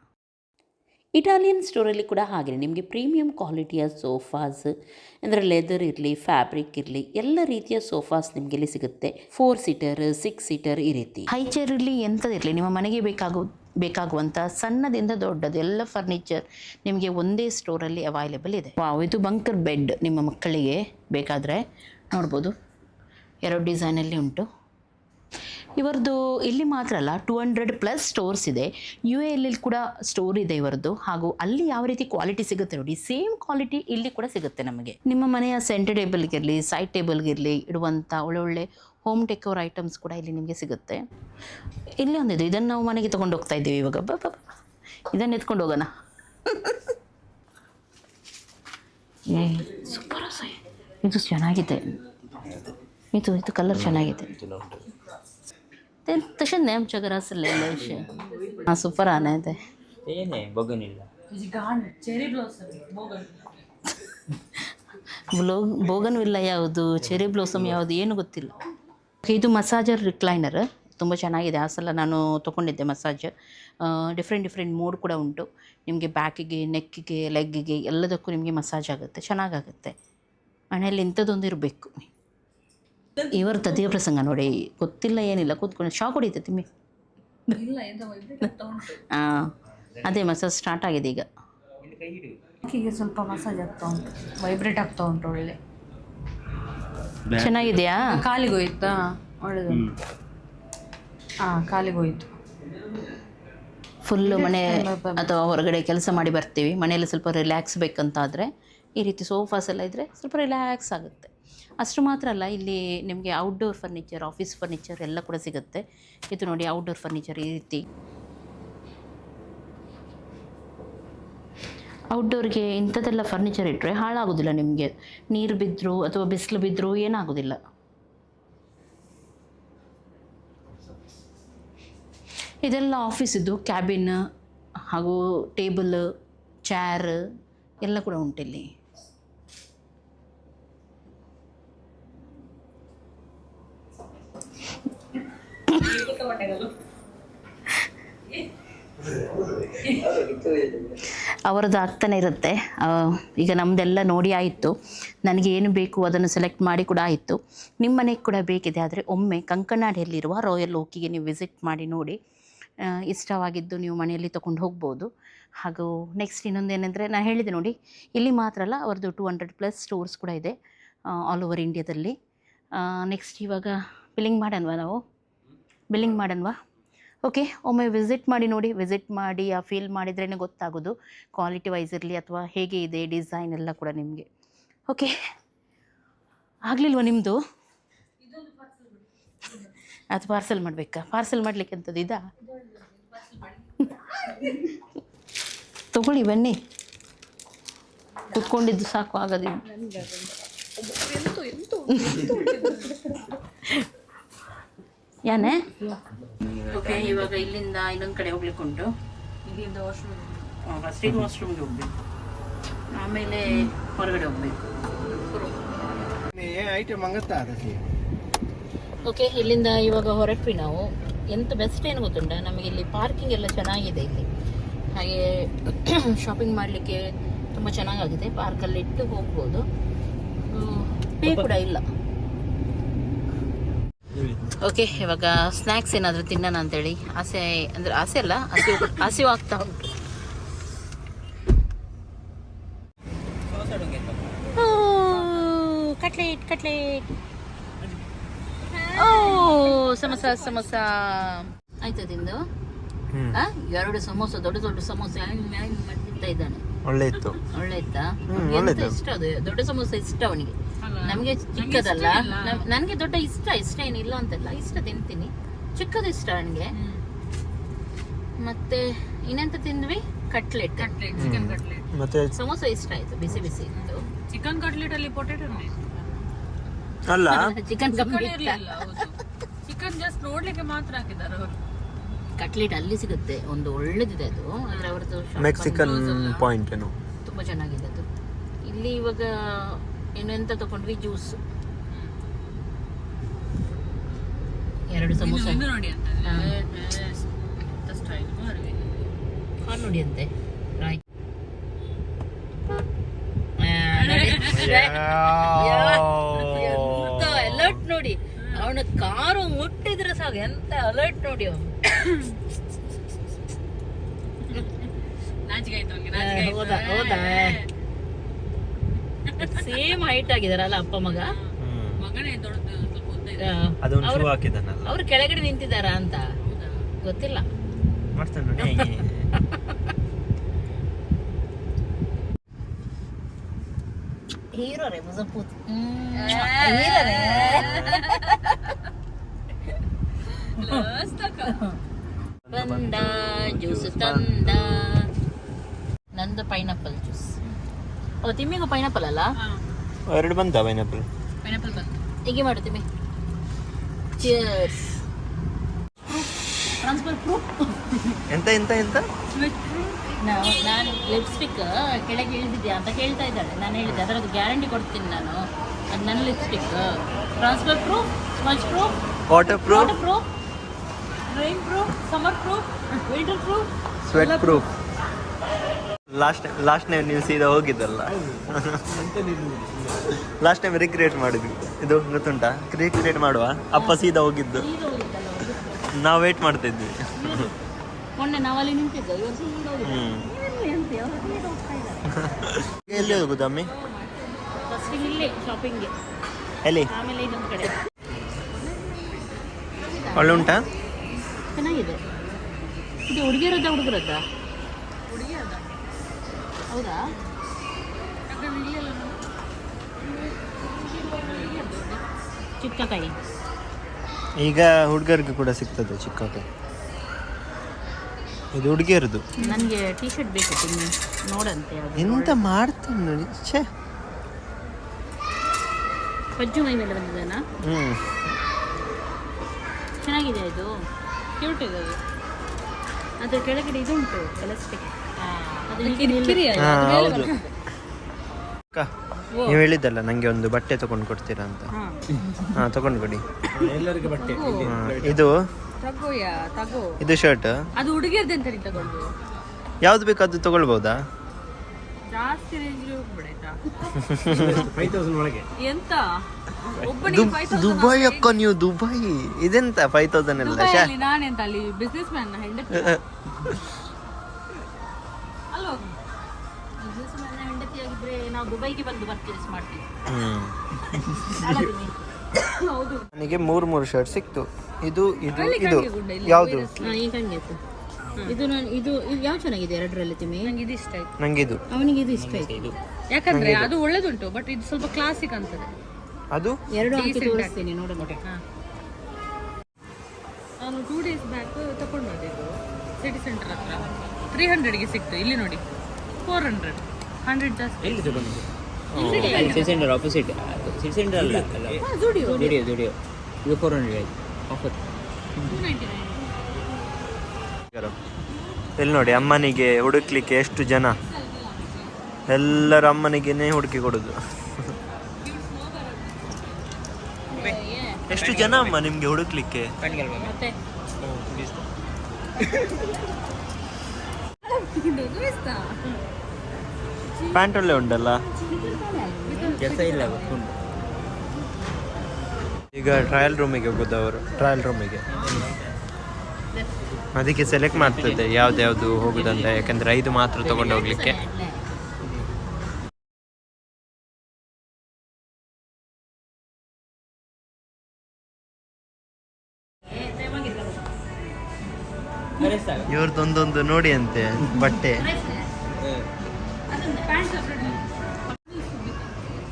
ಇಟಾಲಿಯನ್ ಸ್ಟೋರಲ್ಲಿ ಕೂಡ ಹಾಗೆ ನಿಮಗೆ ಪ್ರೀಮಿಯಂ ಕ್ವಾಲಿಟಿಯ ಸೋಫಾಸ್, ಅಂದರೆ ಲೆದರ್ ಇರಲಿ, ಫ್ಯಾಬ್ರಿಕ್ ಇರಲಿ, ಎಲ್ಲ ರೀತಿಯ ಸೋಫಾಸ್ ನಿಮಗೆ ಇಲ್ಲಿ ಸಿಗುತ್ತೆ. 4 ಸೀಟರ್, 6 ಸೀಟರ್ ಈ ರೀತಿ. ಹೈ ಚೇರ್ ಇರಲಿ, ಎಂಥದಿರಲಿ, ನಿಮ್ಮ ಮನೆಗೆ ಬೇಕಾಗುವಂಥ ಸಣ್ಣದಿಂದ ದೊಡ್ಡದು ಎಲ್ಲ ಫರ್ನಿಚರ್ ನಿಮಗೆ ಒಂದೇ ಸ್ಟೋರಲ್ಲಿ ಅವೈಲೇಬಲ್ ಇದೆ. ವಾವ್, ಇದು ಬಂಕರ್ ಬೆಡ್ ನಿಮ್ಮ ಮಕ್ಕಳಿಗೆ ಬೇಕಾದರೆ ನೋಡ್ಬೋದು, 2 ಡಿಸೈನಲ್ಲಿ ಉಂಟು. ಇವರದ್ದು ಇಲ್ಲಿ ಮಾತ್ರ ಅಲ್ಲ, 200+ ಸ್ಟೋರ್ಸ್ ಇದೆ. UAE ಕೂಡ ಸ್ಟೋರ್ ಇದೆ ಇವರದ್ದು. ಹಾಗೂ ಅಲ್ಲಿ ಯಾವ ರೀತಿ ಕ್ವಾಲಿಟಿ ಸಿಗುತ್ತೆ ನೋಡಿ, ಸೇಮ್ ಕ್ವಾಲಿಟಿ ಇಲ್ಲಿ ಕೂಡ ಸಿಗುತ್ತೆ ನಮಗೆ. ನಿಮ್ಮ ಮನೆಯ ಸೆಂಟರ್ ಟೇಬಲ್ಗಿರಲಿ, ಸೈಡ್ ಟೇಬಲ್ಗಿರಲಿ ಇಡುವಂಥ ಒಳ್ಳೊಳ್ಳೆ ಹೋಮ್ ಡೆಕೋರ್ ಐಟಮ್ಸ್ ಕೂಡ ಇಲ್ಲಿ ನಿಮಗೆ ಸಿಗುತ್ತೆ. ಇಲ್ಲಿ ಒಂದಿದೆ, ಇದನ್ನು ನಾವು ಮನೆಗೆ ತೊಗೊಂಡು ಹೋಗ್ತಾ ಇದ್ದೀವಿ ಇವಾಗ. ಇದನ್ನು ಎತ್ಕೊಂಡು ಹೋಗೋಣ. ಸೂಪರ್, ಇದು ಚೆನ್ನಾಗಿದೆ, ಇದು ಕಲರ್ ಚೆನ್ನಾಗಿದೆ. तसे नाही आमच्या घरात असलेलं हां सुपर आहे ते ते नाही बघून ಬೋಗನ್ವಿಲ್ಲ ಯಾವುದು, ಚೆರಿ ಬ್ಲೋಸಮ್ ಯಾವುದು ಏನು ಗೊತ್ತಿಲ್ಲ. ಇದು ಮಸಾಜರ್ ರಿಕ್ಲೈನರ್ ತುಂಬ ಚೆನ್ನಾಗಿದೆ. ಆ ಸಲ ನಾನು ತೊಗೊಂಡಿದ್ದೆ ಮಸಾಜ್. ಡಿಫ್ರೆಂಟ್ ಮೋಡ್ ಕೂಡ ಉಂಟು ನಿಮಗೆ. ಬ್ಯಾಕಿಗೆ, ನೆಕ್ಕಿಗೆ, ಲೆಗ್ಗಿಗೆ ಎಲ್ಲದಕ್ಕೂ ನಿಮಗೆ ಮಸಾಜ್ ಆಗುತ್ತೆ, ಚೆನ್ನಾಗಾಗುತ್ತೆ. ಮನೆಯಲ್ಲಿ ಇಂಥದ್ದೊಂದು ಇರಬೇಕು. ಇವರ ತದಿಯ ಪ್ರಸಂಗ ನೋಡಿ, ಗೊತ್ತಿಲ್ಲ ಏನಿಲ್ಲ, ಕೂತ್ಕೊಂಡು ಶಾಕ್ ಹೊಡಿತೈತೆ ತಿಮ್ಮಿ. ಹಾಂ, ಅದೇ ಮಸಾಜ್ ಸ್ಟಾರ್ಟ್ ಆಗಿದೆ ಈಗ. ಈಗ ಸ್ವಲ್ಪ ಮಸಾಜ್ ಆಗ್ತಾ ಉಂಟು, ವೈಬ್ರೇಟ್ ಆಗ್ತಾ ಉಂಟು, ಒಳ್ಳೆ ಚೆನ್ನಾಗಿದೆಯಾ? ಕಾಲಿಗೆ ಹೋಯ್ತಾ? ಒಳ್ಳೆದು. ಹಾಂ, ಕಾಲಿಗೆ ಹೋಯ್ತು. ಫುಲ್ಲು ಮನೆ ಅಥವಾ ಹೊರಗಡೆ ಕೆಲಸ ಮಾಡಿ ಬರ್ತೀವಿ, ಮನೆಯಲ್ಲಿ ಸ್ವಲ್ಪ ರಿಲ್ಯಾಕ್ಸ್ ಬೇಕಂತಾದರೆ ಈ ರೀತಿ ಸೋಫಾಸ್ ಎಲ್ಲ ಇದ್ದರೆ ಸ್ವಲ್ಪ ರಿಲ್ಯಾಕ್ಸ್ ಆಗುತ್ತೆ. ಅಷ್ಟು ಮಾತ್ರ ಅಲ್ಲ, ಇಲ್ಲಿ ನಿಮಗೆ ಔಟ್ಡೋರ್ ಫರ್ನಿಚರ್, ಆಫೀಸ್ ಫರ್ನಿಚರ್ ಎಲ್ಲ ಕೂಡ ಸಿಗುತ್ತೆ. ಇದು ನೋಡಿ ಔಟ್ಡೋರ್ ಫರ್ನಿಚರ್ ಈ ರೀತಿ. ಔಟ್ಡೋರ್ಗೆ ಇಂಥದ್ದೆಲ್ಲ ಫರ್ನಿಚರ್ ಇಟ್ಟರೆ ಹಾಳಾಗೋದಿಲ್ಲ ನಿಮಗೆ. ನೀರು ಬಿದ್ದರೂ ಅಥವಾ ಬಿಸಿಲು ಬಿದ್ದರೂ ಏನಾಗೋದಿಲ್ಲ. ಇದೆಲ್ಲ ಆಫೀಸಿದ್ದು ಕ್ಯಾಬಿನ್ ಹಾಗೂ ಟೇಬಲ್, ಚೇರ್ ಎಲ್ಲ ಕೂಡ ಉಂಟಿಲ್ಲಿ. ಅವರದ್ದು ಆಗ್ತಾನೆ ಇರುತ್ತೆ. ಈಗ ನಮ್ಮದೆಲ್ಲ ನೋಡಿ ಆಯಿತು. ನನಗೆ ಏನು ಬೇಕು ಅದನ್ನು ಸೆಲೆಕ್ಟ್ ಮಾಡಿ ಕೂಡ ಆಯಿತು. ನಿಮ್ಮ ಮನೆಗೆ ಕೂಡ ಬೇಕಿದೆ ಆದರೆ ಒಮ್ಮೆ ಕಂಕನಾಡಿಯಲ್ಲಿರುವ ರಾಯಲ್ ಓಕಿಗೆ ನೀವು ವಿಸಿಟ್ ಮಾಡಿ ನೋಡಿ. ಇಷ್ಟವಾಗಿದ್ದು ನೀವು ಮನೆಯಲ್ಲಿ ತೊಗೊಂಡು ಹೋಗ್ಬೋದು. ಹಾಗೂ ನೆಕ್ಸ್ಟ್ ಇನ್ನೊಂದೇನೆಂದರೆ ನಾನು ಹೇಳಿದೆ ನೋಡಿ, ಇಲ್ಲಿ ಮಾತ್ರ ಅಲ್ಲ ಅವ್ರದ್ದು 200+ ಸ್ಟೋರ್ಸ್ ಕೂಡ ಇದೆ ಆಲ್ ಓವರ್ ಇಂಡಿಯಾದಲ್ಲಿ. ನೆಕ್ಸ್ಟ್ ಇವಾಗ ಬಿಲ್ಲಿಂಗ್ ಮಾಡನ್ವಾ? ಓಕೆ, ಒಮ್ಮೆ ವಿಸಿಟ್ ಮಾಡಿ ನೋಡಿ. ವಿಸಿಟ್ ಮಾಡಿ ಆ ಫೀಲ್ ಮಾಡಿದ್ರೇ ಗೊತ್ತಾಗೋದು, ಕ್ವಾಲಿಟಿ ವೈಸ್ ಇರಲಿ ಅಥವಾ ಹೇಗೆ ಇದೆ ಡಿಸೈನ್ ಎಲ್ಲ ಕೂಡ ನಿಮಗೆ. ಓಕೆ, ಆಗಲಿಲ್ವ ನಿಮ್ಮದು? ಅದು ಪಾರ್ಸೆಲ್ ಮಾಡಬೇಕಾ? ಪಾರ್ಸೆಲ್ ಮಾಡಲಿಕ್ಕೆ ಅಂಥದ್ದು ಇದಾ? ತಗೊಳ್ಳಿ ಬನ್ನಿ, ಕೂತ್ಕೊಂಡಿದ್ದು ಸಾಕು ಆಗೋದಿಲ್ಲ. ಯಾನೆ ಓಕೆ, ಇವಾಗ ಇಲ್ಲಿಂದ ಇನ್ನೊಂದು ಕಡೆ ಹೋಗ್ಲಿಕ್ಕೆ ಉಂಟು. ಇಲ್ಲಿಂದ ವಾಶ್ರೂಮ್, ಫಸ್ಟಿಗೆ ವಾಶ್ರೂಮ್ಗೆ ಹೋಗ್ಬೇಕು, ಆಮೇಲೆ ಹೊರಗಡೆ ಹೋಗ್ಬೇಕು. ಐಟಮ್ ಹಂಗತ್ತಾ ಅದಕ್ಕೆ. ಓಕೆ, ಇಲ್ಲಿಂದ ಇವಾಗ ಹೊರಟ್ವಿ ನಾವು. ಎಂತ ಬೆಸ್ಟ್ ಏನು ಗೊತ್ತುಂಟ, ನಮಗೆ ಇಲ್ಲಿ ಪಾರ್ಕಿಂಗ್ ಎಲ್ಲ ಚೆನ್ನಾಗಿದೆ ಇಲ್ಲಿ. ಹಾಗೆ ಶಾಪಿಂಗ್ ಮಾಡಲಿಕ್ಕೆ ತುಂಬ ಚೆನ್ನಾಗಾಗಿದೆ. ಪಾರ್ಕಲ್ಲಿ ಇಟ್ಟು ಹೋಗ್ಬೋದು, ಪೇ ಕೂಡ ಇಲ್ಲ. ಓಕೆ, ಇವಾಗ ಸ್ನ್ಯಾಕ್ಸ್ ಏನಾದರೂ ತಿನ್ನೋಣ ಅಂತೇಳಿ ಆಸೆ, ಅಂದರೆ ಆಸೆ ಅಲ್ಲ, ಹಸಿವು ಆಗ್ತಾ ಉಂಟು. ಕಟ್ಲೆಟ್ ಓ ಸಮೋಸ ಆಯ್ತು ತಿಂದು. 2 ಸಮೋಸ, ದೊಡ್ಡ ಸಮೋಸ ತಿಂತ ಇದ್ದಾನೆ. ಒಳ್ಳೆ ಇತ್ತಾ? ಎಂತ ಇಷ್ಟ ಅದು? ದೊಡ್ಡ ಸಮೋಸ ಇಷ್ಟ ಅವನಿಗೆ. ನಮಗೆ ಚಿಕ್ಕದಲ್ಲ, ನನಗೆ ದೊಡ್ಡ ಇಷ್ಟ ಏನಿಲ್ಲ ಅಂತಲ್ಲ, ಇಷ್ಟ ತಿಂತೀನಿ, ಚಿಕ್ಕದು ಇಷ್ಟ ನನಗೆ. ಮತ್ತೆ ಇನ್ನೆಂತ ತಿಂದ್ವಿ? Cutlet, chicken cutlet. ಮತ್ತೆ ಸಮೋಸ ಇಷ್ಟ ಆಯ್ತು, ಬಿಸಿ ಇತ್ತು. ಚಿಕನ್ ಕಟ್ಲೆಟ್ ಅಲ್ಲಿ ಪೊಟೆಟೊ ಅಲ್ಲ, ಚಿಕನ್ ಇರಲಿಲ್ಲ. ಚಿಕನ್ ಜಸ್ಟ್ ನೋಡ್ಲಿಕ್ಕೆ ಮಾತ್ರ ಹಾಕಿದ್ದಾರೆ ಅವರು. ಕಟ್ಲೆಟ್ ಅಲ್ಲಿ ಸಿಗುತ್ತೆ, ಒಂದು ಒಳ್ಳೇದಿದೆ ಅದು. ಅಂದ್ರೆ ಅವರದ್ದು ಮೆಕ್ಸಿಕನ್ ಪಾಯಿಂಟ್ ಏನು ತುಂಬಾ ಚೆನ್ನಾಗಿದೆ ಅದು. ಇಲ್ಲಿ ಇವಾಗ ಇನ್ನೆಂತ ತಗೊಂಡ್ವಿ? ಜ್ಯೂಸ್, 2 ಸಮೋಸ ನೋಡಿ ಅಂತ ಸ್ಟೈಲ್ ಹಾಲು ನೋಡಿ ಅಂತೆ. ಅಲರ್ಟ್ ನೋಡಿ, ಅವನ ಕಾರು ಮುಟ್ಟಿದ್ರೆ ಸಾಕು, ಎಂತ ಅಲರ್ಟ್ ನೋಡಿ ಅವನು. ಹೌದಾ? ಸೇಮ್ ಹೈಟ್ ಆಗಿದಾರಲ್ಲ ಅಪ್ಪ ಮಗ. ಅವ್ರು ಕೆಳಗಡೆ ನಿಂತಿದಾರ ಅಂತ ಗೊತ್ತಿಲ್ಲ. ಹೀರೋ ರೇ ಮುಜಫೂತ್, ಬಂದ ಜ್ಯೂಸ್ ತಂದ. ನಂದು ಪೈನಾಪಲ್ ಜ್ಯೂಸ್. ಓ, ತಿಮ್ಮಿಗೂ ಪೈನಾಪಲ್ ಅಲ್ಲ? 2 ಬಂತ ಪೈನಾಪಲ್ ಬಂತು. ಹೀಗೆ ಮಾಡು ತಿಮ್ಮಿ. ಚಿಯರ್ಸ್. Transfer proof. ಎಂತ ನಾನು ಲಿಪ್ಸ್ಟಿಕ್ ಕೆಳಗೆ ಇಳಿದಿದ್ಯಾ ಅಂತ ಕೇಳ್ತಾ ಇದ್ದಾಳೆ. ನಾನು ಹೇಳಿದ್ದೆ ಅದರದ್ದು ಗ್ಯಾರಂಟಿ ಕೊಡ್ತೀನಿ ನಾನು, ಅದು ನನ್ನ lipstick. Transfer proof, smudge proof, water proof, rain proof, summer proof, winter proof, sweat proof. Last time ನೀವು ಸೀದಾ ಹೋಗಿದ್ದಲ್ಲ, ಲಾಸ್ಟ್ ಟೈಮ್ ರಿಕ್ರಿಯೇಟ್ ಮಾಡಿದ್ವಿ. ಇದು ಗೊತ್ತುಂಟಾ? ರಿಕ್ರಿಯೇಟ್ ಮಾಡುವ ಅಪ್ಪ ಸೀದಾ ಹೋಗಿದ್ದು, ನಾವು ವೇಟ್ ಮಾಡ್ತಿದ್ವಿ. ಮೊನ್ನೆ ನಾವಲ್ಲಿ ನಿಂತಿದ್ದು, ಎಲ್ಲಿ ಹೋಗುದು ಅಮ್ಮಿ? ಫಸ್ಟ್ ಇಲ್ಲೇ ಶಾಪಿಂಗ್ಗೆ, ಎಲ್ಲಿ? ಆಮೇಲೆ ಇನ್ನೊಂದು ಕಡೆ. ಒಳ್ಳೆ ಉಂಟಾ? ಚೆನ್ನಾಗಿದೆ. ಇದು ಹುಡುಗಿಯರದ ಹುಡುಗರದ? ಹೌದಾ? ಚಿಕ್ಕ ಕೈ. ಈಗ ಹುಡುಗರಿಗೆ ಕೂಡ ಸಿಗ್ತದೆ ಚಿಕ್ಕ ಕೈ. ಇದು ಹುಡುಗಿಯರದು. ನನಗೆ ಟೀ ಶರ್ಟ್ ಬೇಕು ತಿನ್ನಿ, ನೋಡಂತೆ. ಎಂತ ಮಾಡ್ತಾನೆ ನೋಡಿ. ಛೇ, ಪಜ್ಜು ಮೈ ಮೇಲೆ ಬಂದಿದ್ದಾನಾ? ಚೆನ್ನಾಗಿದೆ ಇದು, ಕ್ಯೂಟ್ ಇದೆ ಅದು. ಅದ್ರ ಕೆಳಗಡೆ ಇದುಂಟು ಎಲಾಸ್ಟಿಕ್. ಹೌದು. ನೀವು ಹೇಳಿದ್ದಲ್ಲ ನಂಗೆ ಒಂದು ಬಟ್ಟೆ ತಗೊಂಡು ಕೊಡ್ತೀರಾ ಅಂತ. ತಗೊಂಡು ಕೊಡಿ. ಎಲ್ಲರಿಗೆ ಬಟ್ಟೆ. ಇದು ತಗೋಯಾ ತಗೋ. ಇದು ಶರ್ಟ್. ಅದು ಹುಡುಗಿಯರ್ದು ಅಂತ ತಗೊಂಡು. ಯಾವ್ದು ಬೇಕಾದ್ರೂ ತಗೊಳ್ಬೋದಾ? ಜಾಸ್ತಿ ರೇಂಜ್ ಹೋಗ್ಬಿಡ ಆಯ್ತಾ 5000 ಒಳಗೆ. ಎಂತ ಒಬ್ಬನಿಗೆ 5000 ದುಬೈ ಅಕ್ಕ, ನೀವು ದುಬೈ ಇದೆಂತ 5000 ಎಲ್ಲ ಶಾ ದುಬೈಯಲ್ಲಿ ನಾನೆಂತ ಅಲ್ಲಿ ಬಿಸ್ನೆಸ್ ಮ್ಯಾನ್ ಹೆಂಡತಿ ಅಲ್ವಾ ಬಿಸ್ನೆಸ್ ಮ್ಯಾನ್ ಹೆಂಡತಿಯಾಗಿದ್ರೆ ನಾವು ದುಬೈಗೆ ಬಂದು ಪರ್ಚೇಸ್ ಮಾಡ್ತೀವಿ. ಹೌದು ನನಗೆ 3 ಶರ್ಟ್ ಸಿಕ್ತು. ಇದು ಇದು ಅಲ್ಲಿ ಇದು ಕಣ್ಗೆ ಗುಡ್ಡ ಇಲ್ಲಿ ಯಾವುದು? ಈ ಕಣ್ಣಿತ್ತು ಇದು ನಾನು ಇದು ಯಾವ ಚೆನ್ನಾಗಿದೆ ಎರಡರಲ್ಲಿ ತಿಮ್ಮಿ? ನಂಗೆ ಇದು ಇಷ್ಟ ಆಯ್ತು. ನಂಗೆ ಇದು ಅವನಿಗೆ ಇದು ಇಷ್ಟ ಆಯ್ತು. ಯಾಕಂದ್ರೆ ಅದು ಒಳ್ಳೇದುಂಟು ಬಟ್ ಇದು ಸ್ವಲ್ಪ ಕ್ಲಾಸಿಕ್ ಅಂತದೆ. ಅದು ಎರಡು ಹಾಕಿ ತೋರಿಸ್ತೀನಿ ನೋಡೋಣ. ನಾನು 2 days ಬ್ಯಾಕ್ ತಗೊಂಡು ಹೋದಿದ್ದು ಸಿಟಿ ಸೆಂಟರ್ ಹತ್ರ 300ಗೆ ಸಿಕ್ತು. ಇಲ್ಲಿ ನೋಡಿ 400 100 ಜಾಸ್ತಿ. ಎಲ್ಲಿ ತಗೊಂಡಿದ್ದು? City centre opposite. City centre ಅಲ್ಲ ಜುಡಿಯೋ ಜುಡಿಯೋ ಇದು 400 ಆಫರ್. 299. ಇಲ್ಲಿ ನೋಡಿ, ಅಮ್ಮನಿಗೆ ಹುಡುಕ್ಲಿಕ್ಕೆ ಎಷ್ಟು ಜನ, ಎಲ್ಲರ ಅಮ್ಮನಿಗೆನೇ ಹುಡುಕಿ ಕೊಡುದು. ಎಷ್ಟು ಜನ ಅಮ್ಮ ನಿಮ್ಗೆ ಹುಡುಕ್ಲಿಕ್ಕೆ? ಮತ್ತೆ ಪ್ಯಾಂಟ್ ಒಳ್ಳೆ ಉಂಟಲ್ಲ. ಕೆಲಸ ಇಲ್ಲ ಉಂಟು. ಈಗ ಟ್ರಯಲ್ ರೂಮಿಗೆ ಹೋಗೋದು ಅವರು, ಟ್ರಯಲ್ ರೂಮಿಗೆ. ಅದಕ್ಕೆ ಸೆಲೆಕ್ಟ್ ಮಾಡ್ತದೆ ಯಾವ್ದು ಹೋಗುದಂತ, ಯಾಕಂದ್ರೆ 5 ಮಾತ್ರ ತಗೊಂಡು ಹೋಗ್ಲಿಕ್ಕೆ. ಇವ್ರದ್ದೊಂದೊಂದು ನೋಡಿ ಅಂತೆ ಬಟ್ಟೆ.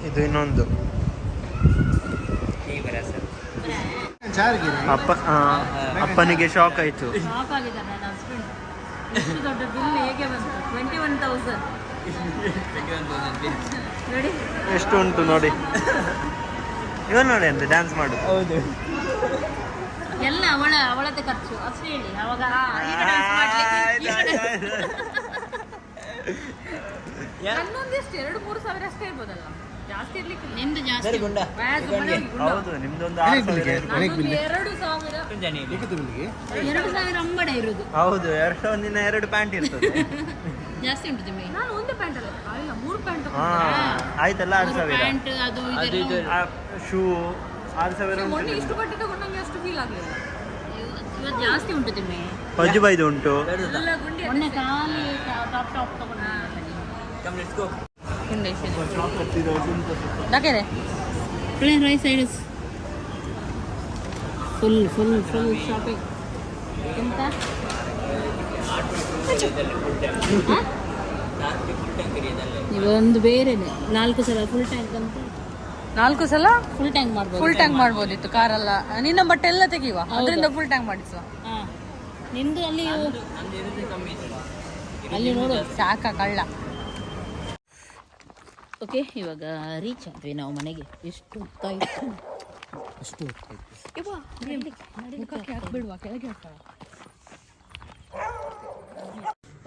ಇದು ಇನ್ನೊಂದು ಅಪ್ಪನಿಗೆ ಶಾಕ್ ಆಯ್ತು. ಶಾಕ್ ಆಗಿದ್ದಾರೆ ನನ್ನ ಹಸ್ಬೆಂಡ್. ಇಷ್ಟು ದೊಡ್ಡ ಬಿಲ್ ಹೇಗೆ ಬಂತು? 21,000 ನೋಡಿ ಎಷ್ಟು ಉಂಟು ನೋಡಿ. ಇವನ್ ನೋಡಿ ಅಂತ ಡ್ಯಾನ್ಸ್ ಮಾಡುದು. ಹೌದು. ಎಲ್ಲ ಅವಳದೇ ಖರ್ಚು ಅಷ್ಟೇ ಹೇಳಿ. ಅವಾಗ ಈಗ dance ಮಾಡ್ಲಿಕ್ಕೆ, ಈಗ ನನ್ನೊಂದಿಷ್ಟು 2-3 ಸಾವಿರ ಅಷ್ಟೇ ಇರ್ಬೋದಲ್ಲ, ಜಾಸ್ತಿ ಇರ್ಲಿಕ್ಕೆ. ನಿಮ್ದು ಜಾಸ್ತಿ ಸರಿ ಗುಂಡ ಹೌದು, ನಿಮ್ದೊಂದು 6,000 ಇರ್ಬೋದು. 2,000 2,000 ಅಂಬಡ ಇರುದು. ಹೌದು, ಒಂದಿನ 2 ಪ್ಯಾಂಟ್ ಇರ್ತದೆ. ಜಾಸ್ತಿ ಉಂಟು ತಿಮ್ಮಿ. ನಾನು ಒಂದು ಪ್ಯಾಂಟ್ ಅಲ್ಲ, 3 ಪ್ಯಾಂಟ್. ಹಾ ಆಯ್ತಲ್ಲ, 6,000. ಪ್ಯಾಂಟ್ ಅದು ಇದು ಶೂ 6,000 ಮೊನ್ನೆ ಉಂಟು. ಇಷ್ಟು ಬಟ್ಟೆ ತಗೊಂಡಂಗೆ ಅಷ್ಟು ಫೀಲ್ ಆಗಲಿಲ್ಲ. ಇವತ್ತು ಜಾಸ್ತಿ ಉಂಟು ತಿಮ್ಮಿ. ಪಜ್ಜುಬೈದು ಉಂಟು. ಎಲ್ಲ ಗುಂಡಿ ಮೊನ್ನೆ ಖಾಲಿ ಟಾಪ್ ತಗೊಂಡು ರೈಸ್ ಸೈಡ್ಸ್ ಫುಲ್ ಶಾಪಿಂಗ್. ಎಂತ ಒಂದು ಬೇರೆನೆ 4 ಸಲ ಫುಲ್ ಟ್ಯಾಂಕ್ ಅಂತ. 4 ಸಲ ಫುಲ್ ಟ್ಯಾಂಕ್ ಮಾಡ್ಬೋದು. ಫುಲ್ ಟ್ಯಾಂಕ್ ಮಾಡ್ಬೋದಿತ್ತು ಕಾರೆಲ್ಲ. ನಿನ್ನ ಬಟ್ಟೆ ಎಲ್ಲ ತೆಗಿಯುವ, ಅದರಿಂದ ಫುಲ್ ಟ್ಯಾಂಕ್ ಮಾಡಿಸುವ. ಹಾ ನಿಂದು ಅಲ್ಲಿ ನೋಡು ಸಾಕ ಕಳ್ಳ. ಓಕೆ, ಇವಾಗ ರೀಚ್ ಆದ್ವಿ ನಾವು ಮನೆಗೆ. ಎಷ್ಟು ಹೊತ್ತಾಯ್ತು? ಅಷ್ಟು ಮುಖಕ್ಕೆ ಹಾಕ್ಬಿಡುವ, ಕೆಳಗೆ ಹಾಕ.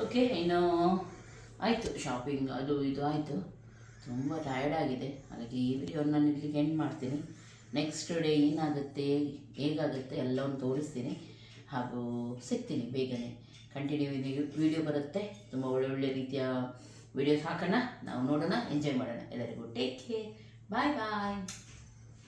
ಓಕೆ, ಇನ್ನು ಆಯಿತು ಶಾಪಿಂಗ್ ಅದು ಇದು ಆಯಿತು. ತುಂಬ ಟಯರ್ಡ್ ಆಗಿದೆ, ಹಾಗಾಗಿ ಈ ವಿಡಿಯೋನ ನಾನು ಇಲ್ಲಿಗೆ ಎಂಡ್ ಮಾಡ್ತೀನಿ. ನೆಕ್ಸ್ಟ್ ಡೇ ಏನಾಗುತ್ತೆ ಹೇಗಾಗುತ್ತೆ ಎಲ್ಲವನ್ನು ತೋರಿಸ್ತೀನಿ, ಹಾಗೂ ಸಿಗ್ತೀನಿ ಬೇಗನೆ. ಕಂಟಿನ್ಯೂ ವಿಡಿಯೋ ಬರುತ್ತೆ, ತುಂಬ ಒಳ್ಳೆ ರೀತಿಯ ವಿಡಿಯೋಸ್ ಹಾಕೋಣ, ನಾವು ನೋಡೋಣ, ಎಂಜಾಯ್ ಮಾಡೋಣ. ಎಲ್ಲರಿಗೂ ಟೇಕ್ ಕೇರ್, ಬಾಯ್ ಬಾಯ್.